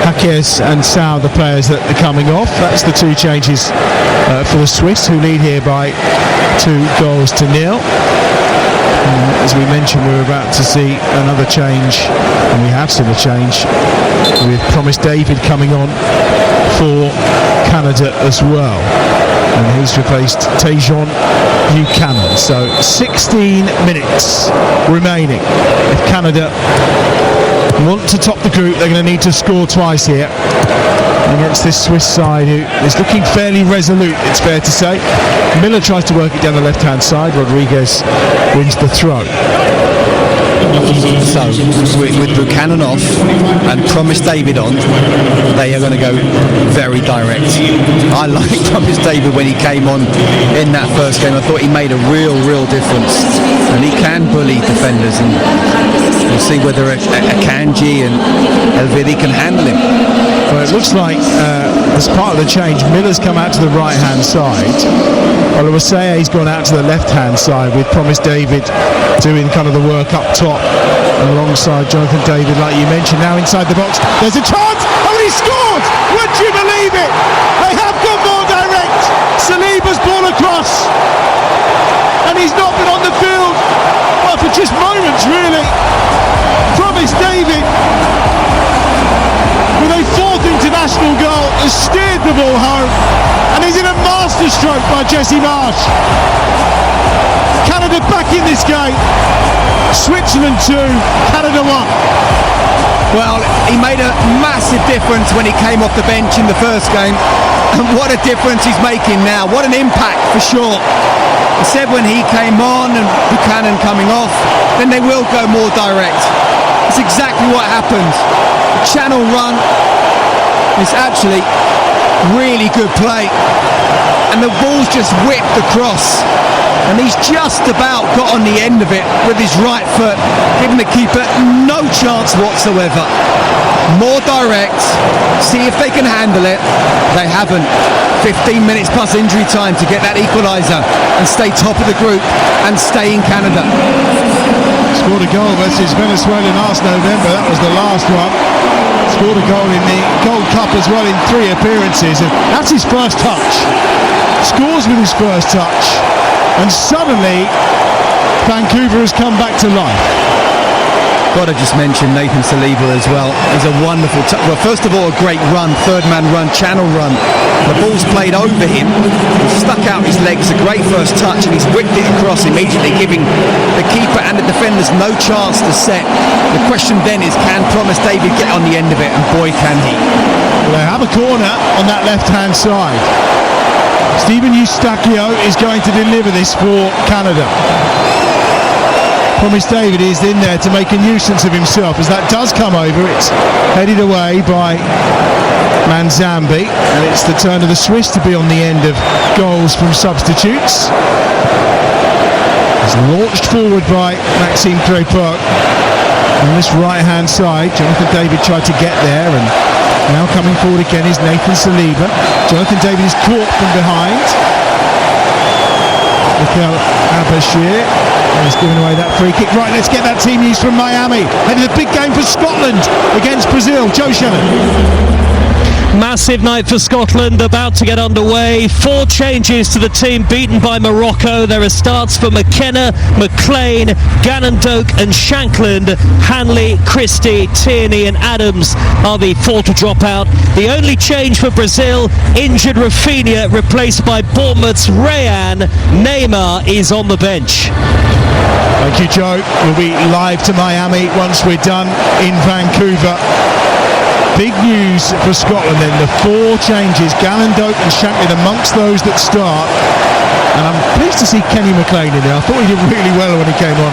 Hakes and Sau, the players that are coming off. That's the two changes for the Swiss, who lead here by 2-0. As we mentioned, we're about to see another change, and we have seen a change with Promise David coming on for Canada as well, and he's replaced Tejon Buchanan. So 16 minutes remaining. If Canada want to top the group, they're going to need to score twice here against this Swiss side, who is looking fairly resolute, it's fair to say. Miller tries to work it down the left-hand side. Rodriguez wins the throw. So, with Buchanan off and Promise David on, they are going to go very direct. I liked Promise David when he came on in that first game. I thought he made a real difference, and he can bully defenders, and we'll see whether Akanji and Elvedi can handle him. Well, it looks like as part of the change, Miller's come out to the right-hand side, while Osea's gone out to the left-hand side, with Promise David doing kind of the work up top alongside Jonathan David, like you mentioned. Now inside the box, there's a chance! Oh, he scored! Would you believe it? They have gone more direct. Saliba's ball across, and he's not been on the field, well, for just moments, really. Promise David, with a fourth international goal, has steered the ball home, and he's in a masterstroke by Jesse Marsch. Canada back in this game. Switzerland 2, Canada 1. Well, he made a massive difference when he came off the bench in the first game, and what a difference he's making now. What an impact, for sure. I said when he came on and Buchanan coming off, then they will go more direct. It's exactly what happened. The channel run is actually really good play, and the ball's just whipped across, and he's just about got on the end of it with his right foot, giving the keeper no chance whatsoever. More direct, see if they can handle it. They haven't. 15 minutes plus injury time to get that equaliser and stay top of the group and stay in Canada. Scored a goal versus Venezuela last November. That was the last one. Scored a goal in the Gold Cup as well in 3 appearances, and that's his first touch. Scores with his first touch, and suddenly Vancouver has come back to life. Got to just mention Nathan Saliba as well. He's a wonderful well, first of all, a great run, third man run, channel run. The ball's played over him, he stuck out his legs, a great first touch, and he's whipped it across immediately, giving the keeper and the defenders no chance to set. The question then is, can Promise David get on the end of it? And boy, can he. Well, they have a corner on that left-hand side. Stephen Eustachio is going to deliver this for Canada. Promise David is in there to make a nuisance of himself. As that does come over, it's headed away by Manzambi, and it's the turn of the Swiss to be on the end of goals from substitutes. It's launched forward by Maxime Crépeau on this right-hand side. Jonathan David tried to get there, and now coming forward again is Nathan Saliba. Jonathan David is caught from behind. Mikel Abashir has given away that free kick. Right, let's get that team news from Miami. And a big game for Scotland against Brazil. Joe Shannon. Massive night for Scotland, about to get underway. 4 changes to the team beaten by Morocco. There are starts for McKenna, McLean, Gannon-Doak and Shankland. Hanley, Christie, Tierney and Adams are the 4 to drop out. The only change for Brazil, injured Rafinha, replaced by Bournemouth's Rayan. Neymar is on the bench. Thank you, Joe. We'll be live to Miami once we're done in Vancouver. Big news for Scotland then, the 4 changes, Gannon-Doak and Shankland amongst those that start, and I'm pleased to see Kenny McLean in there. I thought he did really well when he came on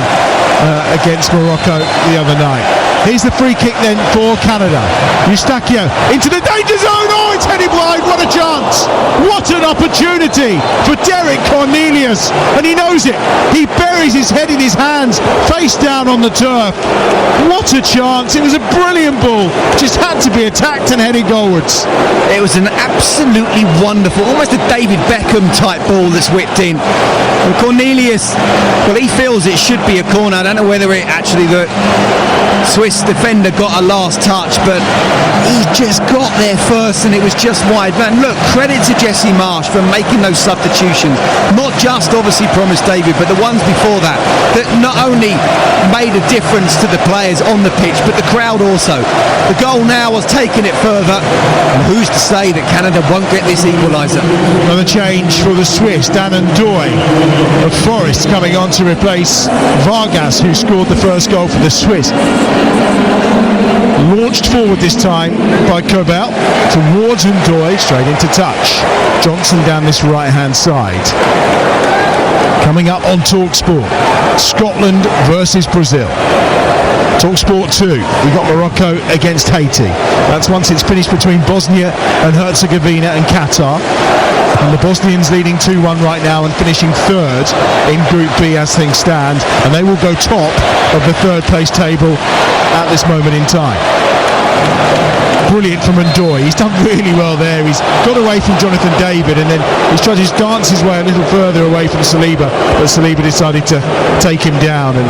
against Morocco the other night. Here's the free kick then for Canada. Eustachio into the danger zone. Oh, it's headed wide. What a chance. What an opportunity for Derek Cornelius. And he knows it. He buries his head in his hands, face down on the turf. What a chance. It was a brilliant ball. Just had to be attacked and headed goalwards. It was an absolutely wonderful, almost a David Beckham type ball that's whipped in. And Cornelius, well, he feels it should be a corner. I don't know whether it actually, the Swiss defender got a last touch, but he just got there first and it was just wide. Man, look, credit to Jesse Marsch for making those substitutions. Not just obviously Promise David, but the ones before that not only made a difference to the players on the pitch, but the crowd also. The goal now was taking it further, and who's to say that Canada won't get this equaliser? Another change for the Swiss. Dan Ndoye of Forest coming on to replace Vargas, who scored the first goal for the Swiss. Launched forward this time by Kobel towards Ndoye, straight into touch. Johnson down this right hand side. Coming up on TalkSport, Scotland versus Brazil. TalkSport 2, we got Morocco against Haiti. That's once it's finished between Bosnia and Herzegovina and Qatar. And the Bosnians leading 2-1 right now and finishing third in Group B as things stand. And they will go top of the third place table at this moment in time. Brilliant from Ndoye. He's done really well there. He's got away from Jonathan David and then he's tried to dance his way a little further away from Saliba, but Saliba decided to take him down. And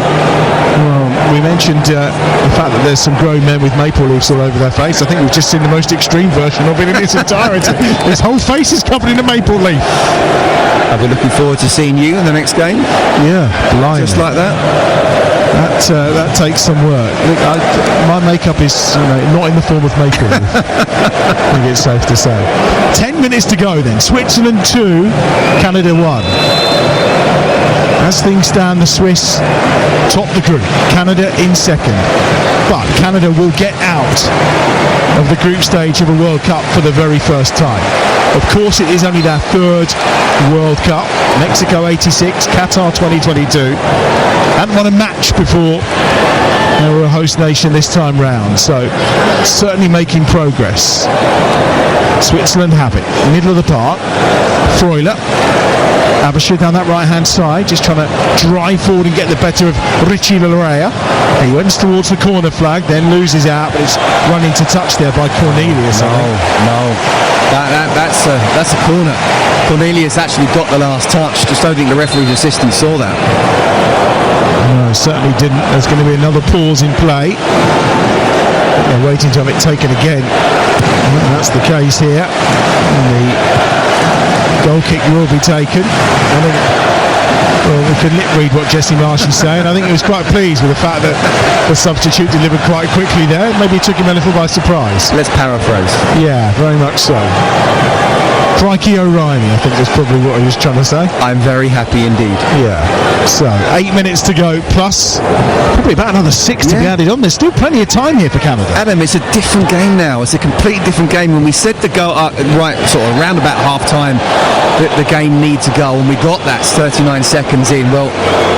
well, we mentioned the fact that there's some grown men with maple leaves all over their face. I think we've just seen the most extreme version of it in its entirety. His whole face is covered in a maple leaf. I'll be looking forward to seeing you in the next game. Yeah, blimey. Just like that. That takes some work. My makeup is not in the form of maple leaf. I think it's safe to say. 10 minutes to go then. Switzerland 2, Canada 1. As things stand, the Swiss top the group. Canada in second. But Canada will get out of the group stage of a World Cup for the very first time. Of course, it is only their third World Cup. Mexico 86, Qatar 2022. Hadn't won a match before they were a host nation this time round, so certainly making progress. Switzerland have it. Middle of the park. Freuler. Abasher down that right hand side, just trying to drive forward and get the better of Richie Laryea. He went towards the corner flag, then loses out, but it's run into touch there by Cornelius. No. That's a corner. Cornelius actually got the last touch. Just don't think the referee's assistant saw that. No, certainly didn't. There's going to be another pause in play. They're waiting to have it taken again. And that's the case here. And the goal kick will be taken. I think, well, we could lip read what Jesse Marsch is saying. I think he was quite pleased with the fact that the substitute delivered quite quickly there. Maybe it took him a little by surprise. Let's paraphrase. Yeah, very much so. Crikey O'Reilly, I think was probably what he was trying to say. I'm very happy indeed. Yeah. So 8 minutes to go, plus probably about another 6 to be added on. There's still plenty of time here for Canada. Adam, it's a different game now. It's a completely different game. When we said the goal right sort of around about half time that the game needs a goal, and we got that 39 seconds in. Well,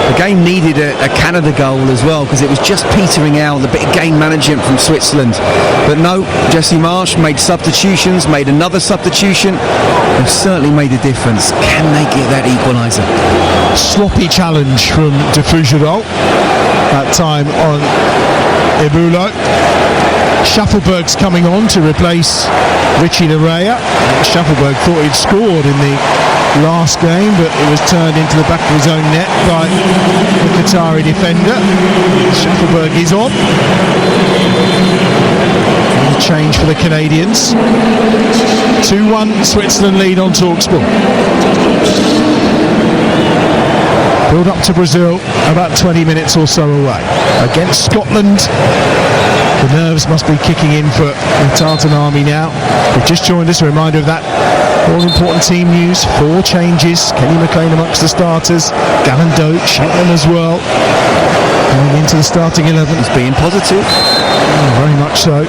the game needed a Canada goal as well, because it was just petering out, the bit of game management from Switzerland. But no, Jesse Marsch made substitutions, made another substitution, and certainly made a difference. Can they get that equaliser? Sloppy challenge from De Fougerolles, that time on Ebulo. Schaffelberg's coming on to replace Richie Laryea. Schaffelberg thought he'd scored in the last game, but it was turned into the back of his own net by the Qatari defender. Schaffelberg is on. A change for the Canadians. 2-1 Switzerland lead on TalkSport. Build up to Brazil, about 20 minutes or so away. Against Scotland, the nerves must be kicking in for the Tartan Army now. We've just joined us, a reminder of that all-important team news. 4 changes, Kenny McLean amongst the starters, Gavin Doak, Shanklin as well, going into the starting 11. He's being positive. Very much so.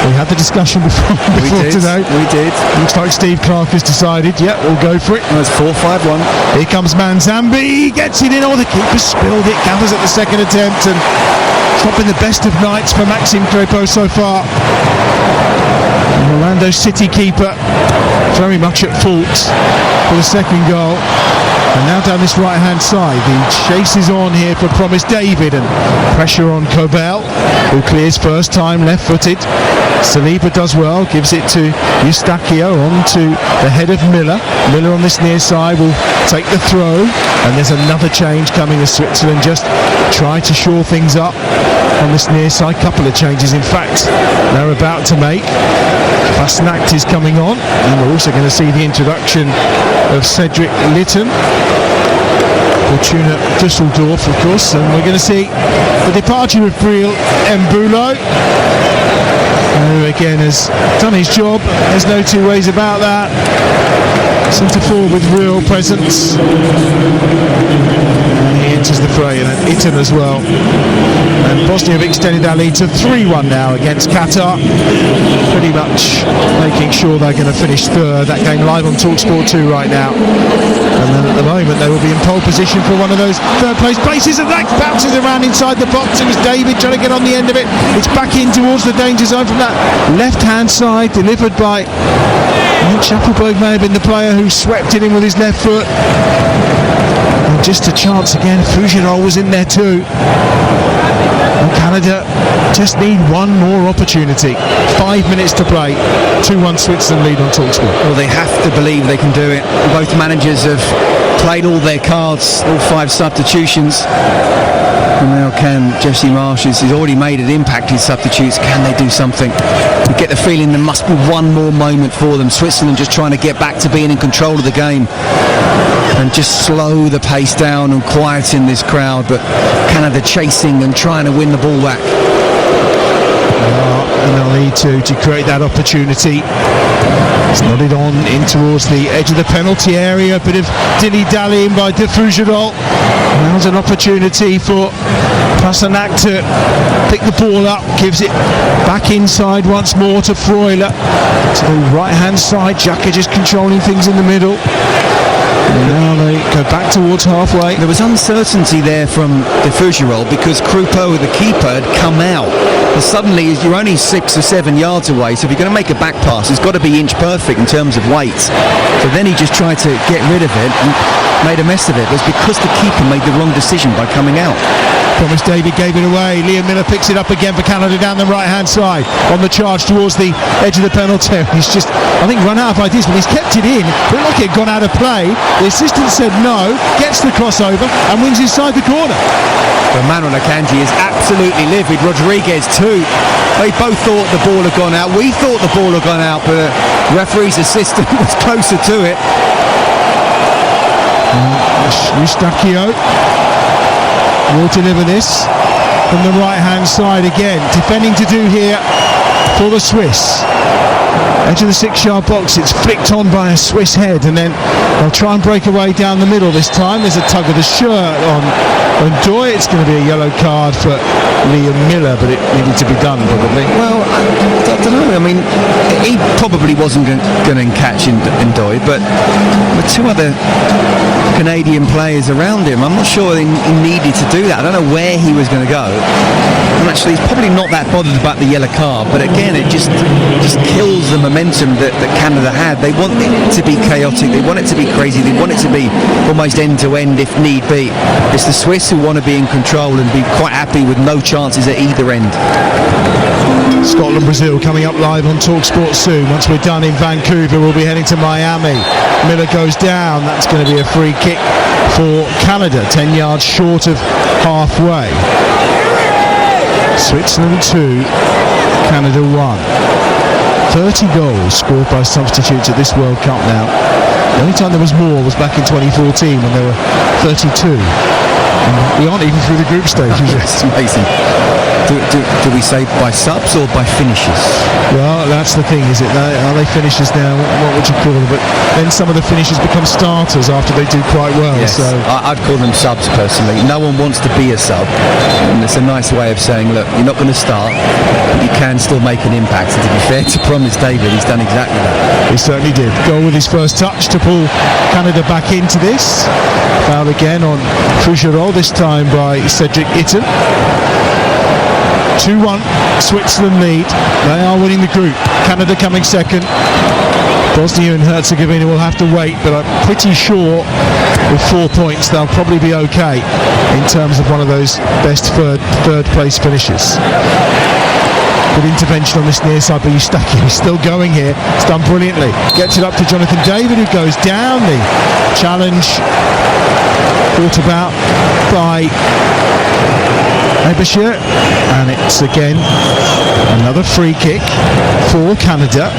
We had the discussion before today. We did. Looks like Steve Clarke has decided, yeah, we'll go for it. It's 4-5-1. Here comes Manzambi, gets it in, the keeper spilled it, gathers at the second attempt, and it's not been the best of nights for Maxime Crépeau so far. Orlando City keeper very much at fault for the second goal. And now down this right hand side, the chase is on here for Promise David, and pressure on Kobel, who clears first time left footed. Saliba does well, gives it to Eustachio, on to the head of Miller. Miller on this near side will take the throw, and there's another change coming as Switzerland just try to shore things up on this near side. Couple of changes in fact they're about to make. Fasnacht is coming on, and we're also going to see the introduction of Cedric Litton, Fortuna Dusseldorf of course, and we're going to see the departure of Breel Mbulo, who again has done his job, there's no two ways about that. Centre forward with real presence, and he enters the fray, and Itten as well. And Bosnia have extended their lead to 3-1 now against Qatar, pretty much making sure they're going to finish third. That game live on TalkSport 2 right now, and then at the moment they will be in pole position for one of those third place places, and that bounces around inside the box. It was David trying to get on the end of it. It's back in towards the danger zone from that left hand side, delivered by Shufflebolt. May have been the player who swept it in with his left foot. And just a chance again. Fougerolles was in there too. And Canada just need one more opportunity. 5 minutes to play. 2-1 Switzerland lead on TalkSport. Well, they have to believe they can do it. Both managers have played all their cards, all 5 substitutions. And now can Jesse Marsch, he's already made an impact, his substitutes. Can they do something? You get the feeling there must be one more moment for them. Switzerland just trying to get back to being in control of the game and just slow the pace down and quieten this crowd, but Canada chasing and trying to win the ball back. And they'll need to create that opportunity. It's nodded on in towards the edge of the penalty area. A bit of dilly-dallying by De Fougerolles. Now's an opportunity for Fasnacht to pick the ball up, gives it back inside once more to Freuler. To the right-hand side, Xhaka just controlling things in the middle. And now they go back towards halfway. There was uncertainty there from De Fougerolles because Croupeau, the keeper, had come out. And suddenly you're only 6 or 7 yards away, so if you're going to make a back pass, it's got to be inch perfect in terms of weight. So then he just tried to get rid of it and made a mess of it. It was because the keeper made the wrong decision by coming out. Promise David gave it away. Liam Miller picks it up again for Canada down the right hand side on the charge towards the edge of the penalty. He's just, I think, run out of ideas, but he's kept it in. It looked like it had gone out of play. The assistant said no, gets the crossover and wins inside the corner. But Manuel Akanji is absolutely livid. Rodriguez too. They both thought the ball had gone out. We thought the ball had gone out, but the referee's assistant was closer to it. Eustachio will deliver this from the right hand side again. Defending to do here for the Swiss. Edge of the 6-yard box, it's flicked on by a Swiss head, and then they'll try and break away down the middle this time. There's a tug of the shirt on Doy. It's going to be a yellow card for Liam Miller, but it needed to be done probably. Well, I don't know. I mean, he probably wasn't going to catch Doy, but with 2 other Canadian players around him, I'm not sure he needed to do that. I don't know where he was going to go. And actually, he's probably not that bothered about the yellow card, but again, it just kills the momentum that Canada had. They want it to be chaotic, they want it to be crazy, they want it to be almost end-to-end if need be. It's the Swiss who want to be in control and be quite happy with no chances at either end. Scotland-Brazil coming up live on TalkSport soon. Once we're done in Vancouver, we'll be heading to Miami. Miller goes down. That's going to be a free kick for Canada, 10 yards short of halfway. Switzerland 2, Canada 1. 30 goals scored by substitutes at this World Cup now. The only time there was more was back in 2014 when there were 32. And we aren't even through the group stage, is it? It's amazing. Do we say by subs or by finishes? Well, that's the thing, is it? Are they finishers now? What would you call them? But then some of the finishers become starters after they do quite well. Yes, so I'd call them subs personally. No one wants to be a sub, and it's a nice way of saying, look, you're not going to start, but you can still make an impact. And to be fair to Promise David, he's done exactly that. He certainly did. Goal with his first touch to pull Canada back into this. Foul again on Fougerolles, this time by Cedric Itten. 2-1, Switzerland lead. They are winning the group. Canada coming second. Bosnia and Herzegovina will have to wait, but I'm pretty sure with 4 points they'll probably be okay in terms of one of those best third place finishes. Good intervention on this near side, but Eustachio is still going here. It's done brilliantly. Gets it up to Jonathan David, who goes down. The challenge brought about by Eberscher, and it's again another free kick for Canada.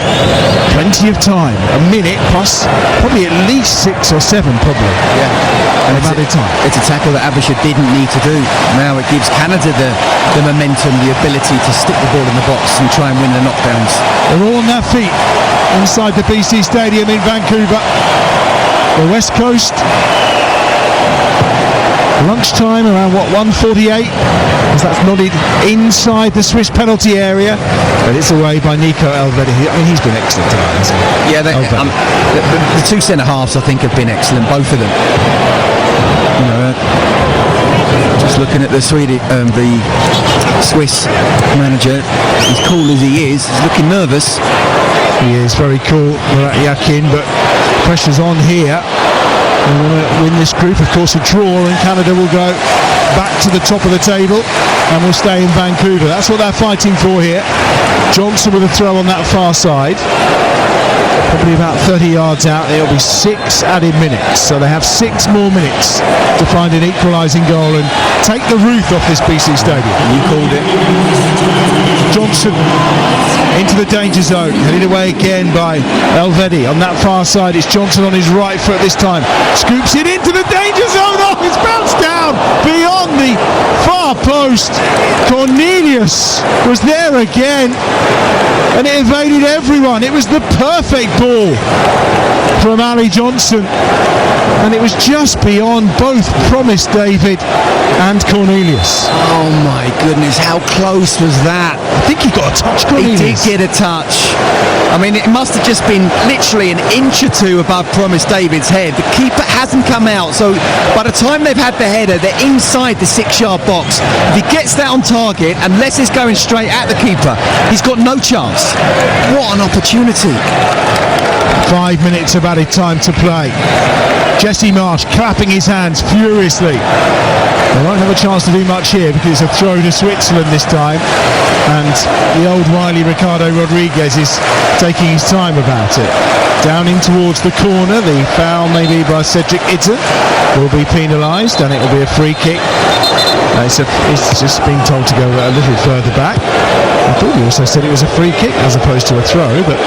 Plenty of time, a minute plus probably at least 6 or 7 probably. Yeah, and it's a tackle that Eberscher didn't need to do. Now it gives Canada the momentum, the ability to stick the ball in the box and try and win the knockdowns. They're all on their feet inside the BC Stadium in Vancouver. The West Coast. Lunchtime around 1:48 as that's nodded inside the Swiss penalty area, but it's away by Nico Elvedi. I mean, he's been excellent tonight, hasn't he? Yeah, the two centre halves I think have been excellent, both of them. You know, just looking at the Swiss manager, as cool as he is, he's looking nervous. He is very cool, Murat Yakin, but pressure's on here. We want to win this group, of course. A draw and Canada will go back to the top of the table and will stay in Vancouver. That's what they're fighting for here. Johnson with a throw on that far side, probably about 30 yards out. It'll be 6 added minutes, so they have 6 more minutes to find an equalising goal and take the roof off this BC Stadium. You called it. Johnson into the danger zone, headed away again by Elvedi. On that far side, it's Johnson on his right foot this time. Scoops it into the danger zone. Oh, it's bounced down beyond the far post. Cornelius was there again, and it evaded everyone. It was the perfect ball from Ali Johnson, and it was just beyond both Promise David and Cornelius. Oh my goodness, how close was that? I think he got a touch, Cornelius. He did get a touch. I mean, it must have just been literally an inch or two above Promise David's head. The keeper hasn't come out, so by the time they've had the header, they're inside the 6-yard box. If he gets that on target, unless it's going straight at the keeper, he's got no chance. What an opportunity. 5 minutes of added time to play. Jesse Marsh clapping his hands furiously. They won't have a chance to do much here because it's a throw to Switzerland this time, and the old wily Ricardo Rodriguez is taking his time about it. Down in towards the corner, the foul maybe by Cedric Itten will be penalised, and it will be a free kick. It's just been told to go a little further back. I thought he also said it was a free kick as opposed to a throw, but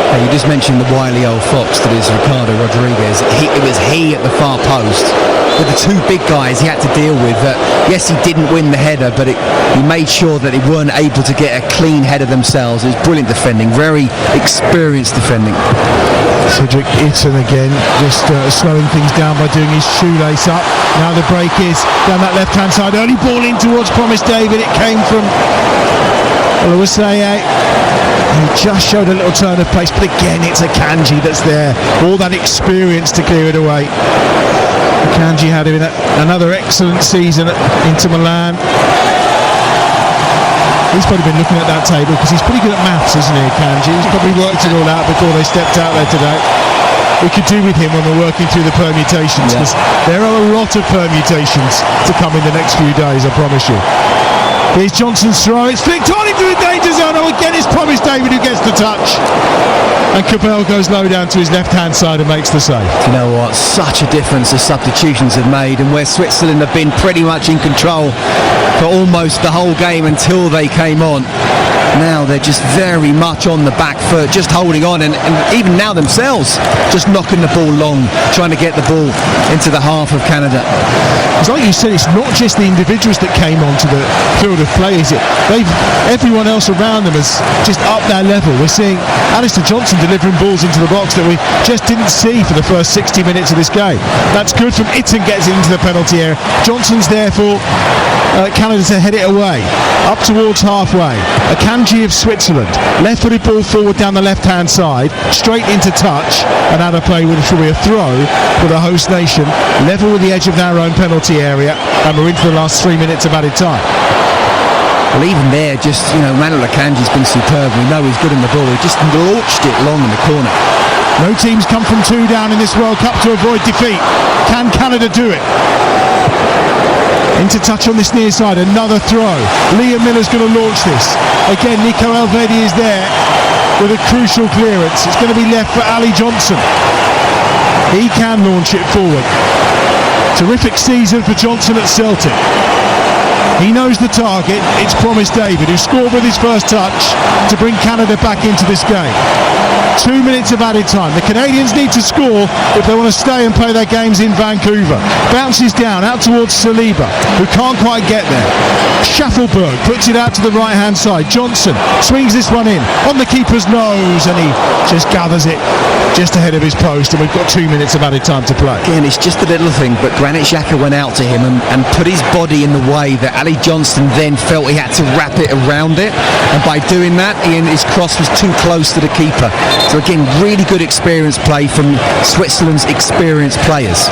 hey, you just mentioned the wily old fox that is Ricardo Rodriguez. It was he at the far post with the 2 big guys he had to deal with. Yes, he didn't win the header, but he made sure that they weren't able to get a clean header themselves. It was brilliant defending, very experienced defending. Cedric Itten again, just slowing things down by doing his shoelace up. Now the break is down that left-hand side. Early ball in towards Promise David. It came from Oluwaseyi. He just showed a little turn of pace, but again it's Akanji that's there. All that experience to clear it away. Akanji had him in another excellent season at Inter Milan. He's probably been looking at that table because he's pretty good at maths, isn't he, Akanji? He's probably worked it all out before they stepped out there today. We could do with him when we're working through the permutations, because there are a lot of permutations to come in the next few days, I promise you. Here's Johnson's throw. It's flicked on into the danger zone. Oh, again, it's Promise David who gets the touch. And Capel goes low down to his left-hand side and makes the save. You know what? Such a difference the substitutions have made, and where Switzerland have been pretty much in control for almost the whole game until they came on. Now they're just very much on the back foot, just holding on, and even now themselves just knocking the ball long, trying to get the ball into the half of Canada. It's like you said, it's not just the individuals that came onto the field of play, is it? Everyone else around them has just upped their level. We're seeing Alistair Johnson delivering balls into the box that we just didn't see for the first 60 minutes of this game. That's good from Itten, gets it into the penalty area. Johnson's there for Canada to head it away, up towards halfway. Akanji of Switzerland, left-footed ball forward down the left-hand side, straight into touch, and out of play which will be a throw for the host nation, level with the edge of their own penalty area, and we're into the last 3 minutes of added time. Well, even there, Manuel Akanji's been superb. We know he's good in the ball. He just launched it long in the corner. No teams come from 2 down in this World Cup to avoid defeat. Can Canada do it? Into touch on this near side, another throw. Liam Miller's going to launch this. Again, Nico Elvedi is there with a crucial clearance. It's going to be left for Ali Johnson. He can launch it forward. Terrific season for Johnson at Celtic. He knows the target. It's Promise David, who scored with his first touch to bring Canada back into this game. 2 minutes of added time. The Canadians need to score if they want to stay and play their games in Vancouver. Bounces down out towards Saliba, who can't quite get there. Schaffelberg puts it out to the right hand side. Johnson swings this one in on the keeper's nose, and he just gathers it just ahead of his post, and we've got 2 minutes of added time to play. Again, it's just a little thing, but Granit Xhaka went out to him and put his body in the way that Ali Johnston then felt he had to wrap it around it, and by doing that, his cross was too close to the keeper. So again, really good experience play from Switzerland's experienced players.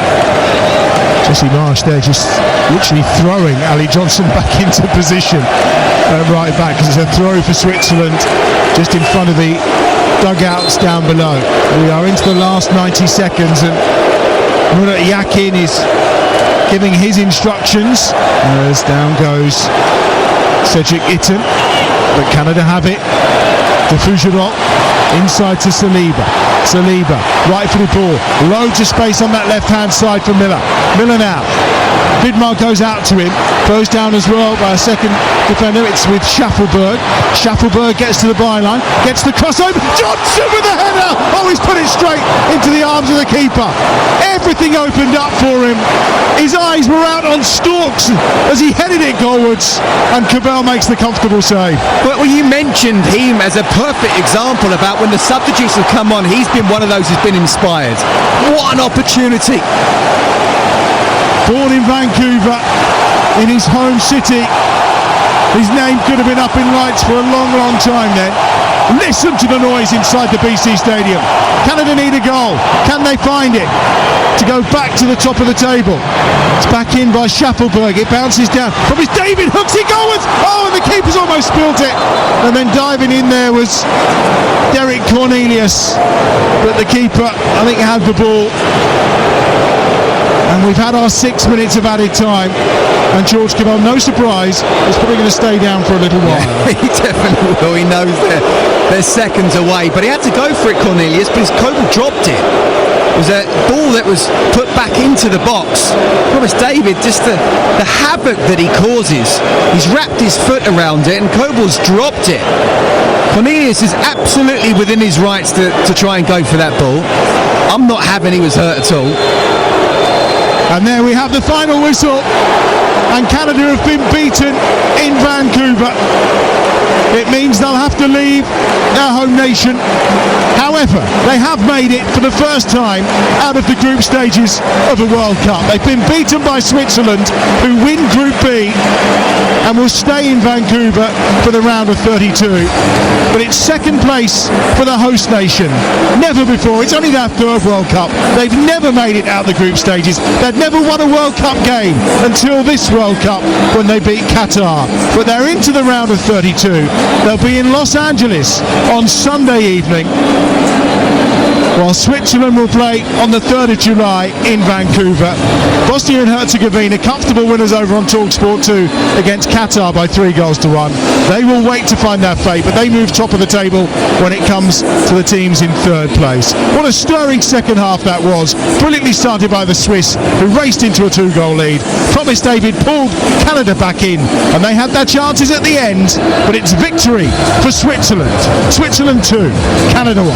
Jesse Marsch there just literally throwing Ali Johnson back into position right back, because it's a throw for Switzerland just in front of the dugouts down below. We are into the last 90 seconds and Murat Yakin is giving his instructions as down goes Cedric Itten, but Canada have it. De Fougerolles inside to Saliba. Saliba, right footed ball, loads of space on that left hand side for Miller. Miller now. Vidmar goes out to him, goes down as well by a second defender. It's with Schaffelberg. Schaffelberg gets to the byline, gets the crossover. Johnson with the header! Oh, he's put it straight into the arms of the keeper. Everything opened up for him. His eyes were out on stalks as he headed it goalwards, and Cabell makes the comfortable save. Well, you mentioned him as a perfect example about when the substitutes have come on. He's been one of those who's been inspired. What an opportunity! Born in Vancouver, in his home city. His name could have been up in lights for a long, long time then. Listen to the noise inside the BC Stadium. Canada need a goal. Can they find it to go back to the top of the table? It's back in by Schaffelberg. It bounces down. From his David hooks it goalwards. Oh, and the keeper's almost spilt it. And then diving in there was Derek Cornelius. But the keeper, I think, had the ball. And we've had our 6 minutes of added time, and George Cabell, no surprise, is probably going to stay down for a little while. Yeah, he definitely will. He knows they're seconds away, but he had to go for it, Cornelius, because Coble dropped it. It was a ball that was put back into the box. Promise David, just the havoc that he causes. He's wrapped his foot around it, and Coble's dropped it. Cornelius is absolutely within his rights to try and go for that ball. I'm not having he was hurt at all. And there we have the final whistle, and Canada have been beaten in Vancouver. It means they'll have to leave their home nation. However, they have made it for the first time out of the group stages of a World Cup. They've been beaten by Switzerland, who win Group B and will stay in Vancouver for the round of 32. But it's second place for the host nation. Never before. It's only their third World Cup. They've never made it out of the group stages. They've never won a World Cup game until this World Cup when they beat Qatar. But they're into the round of 32. They'll be in Los Angeles on Sunday evening, while Switzerland will play on the 3rd of July in Vancouver. Bosnia and Herzegovina, comfortable winners over on TalkSport 2 against Qatar by 3-1. They will wait to find their fate, but they move top of the table when it comes to the teams in third place. What a stirring second half that was. Brilliantly started by the Swiss, who raced into a 2-goal lead. Promise David pulled Canada back in, and they had their chances at the end, but it's victory for Switzerland. Switzerland 2, Canada 1.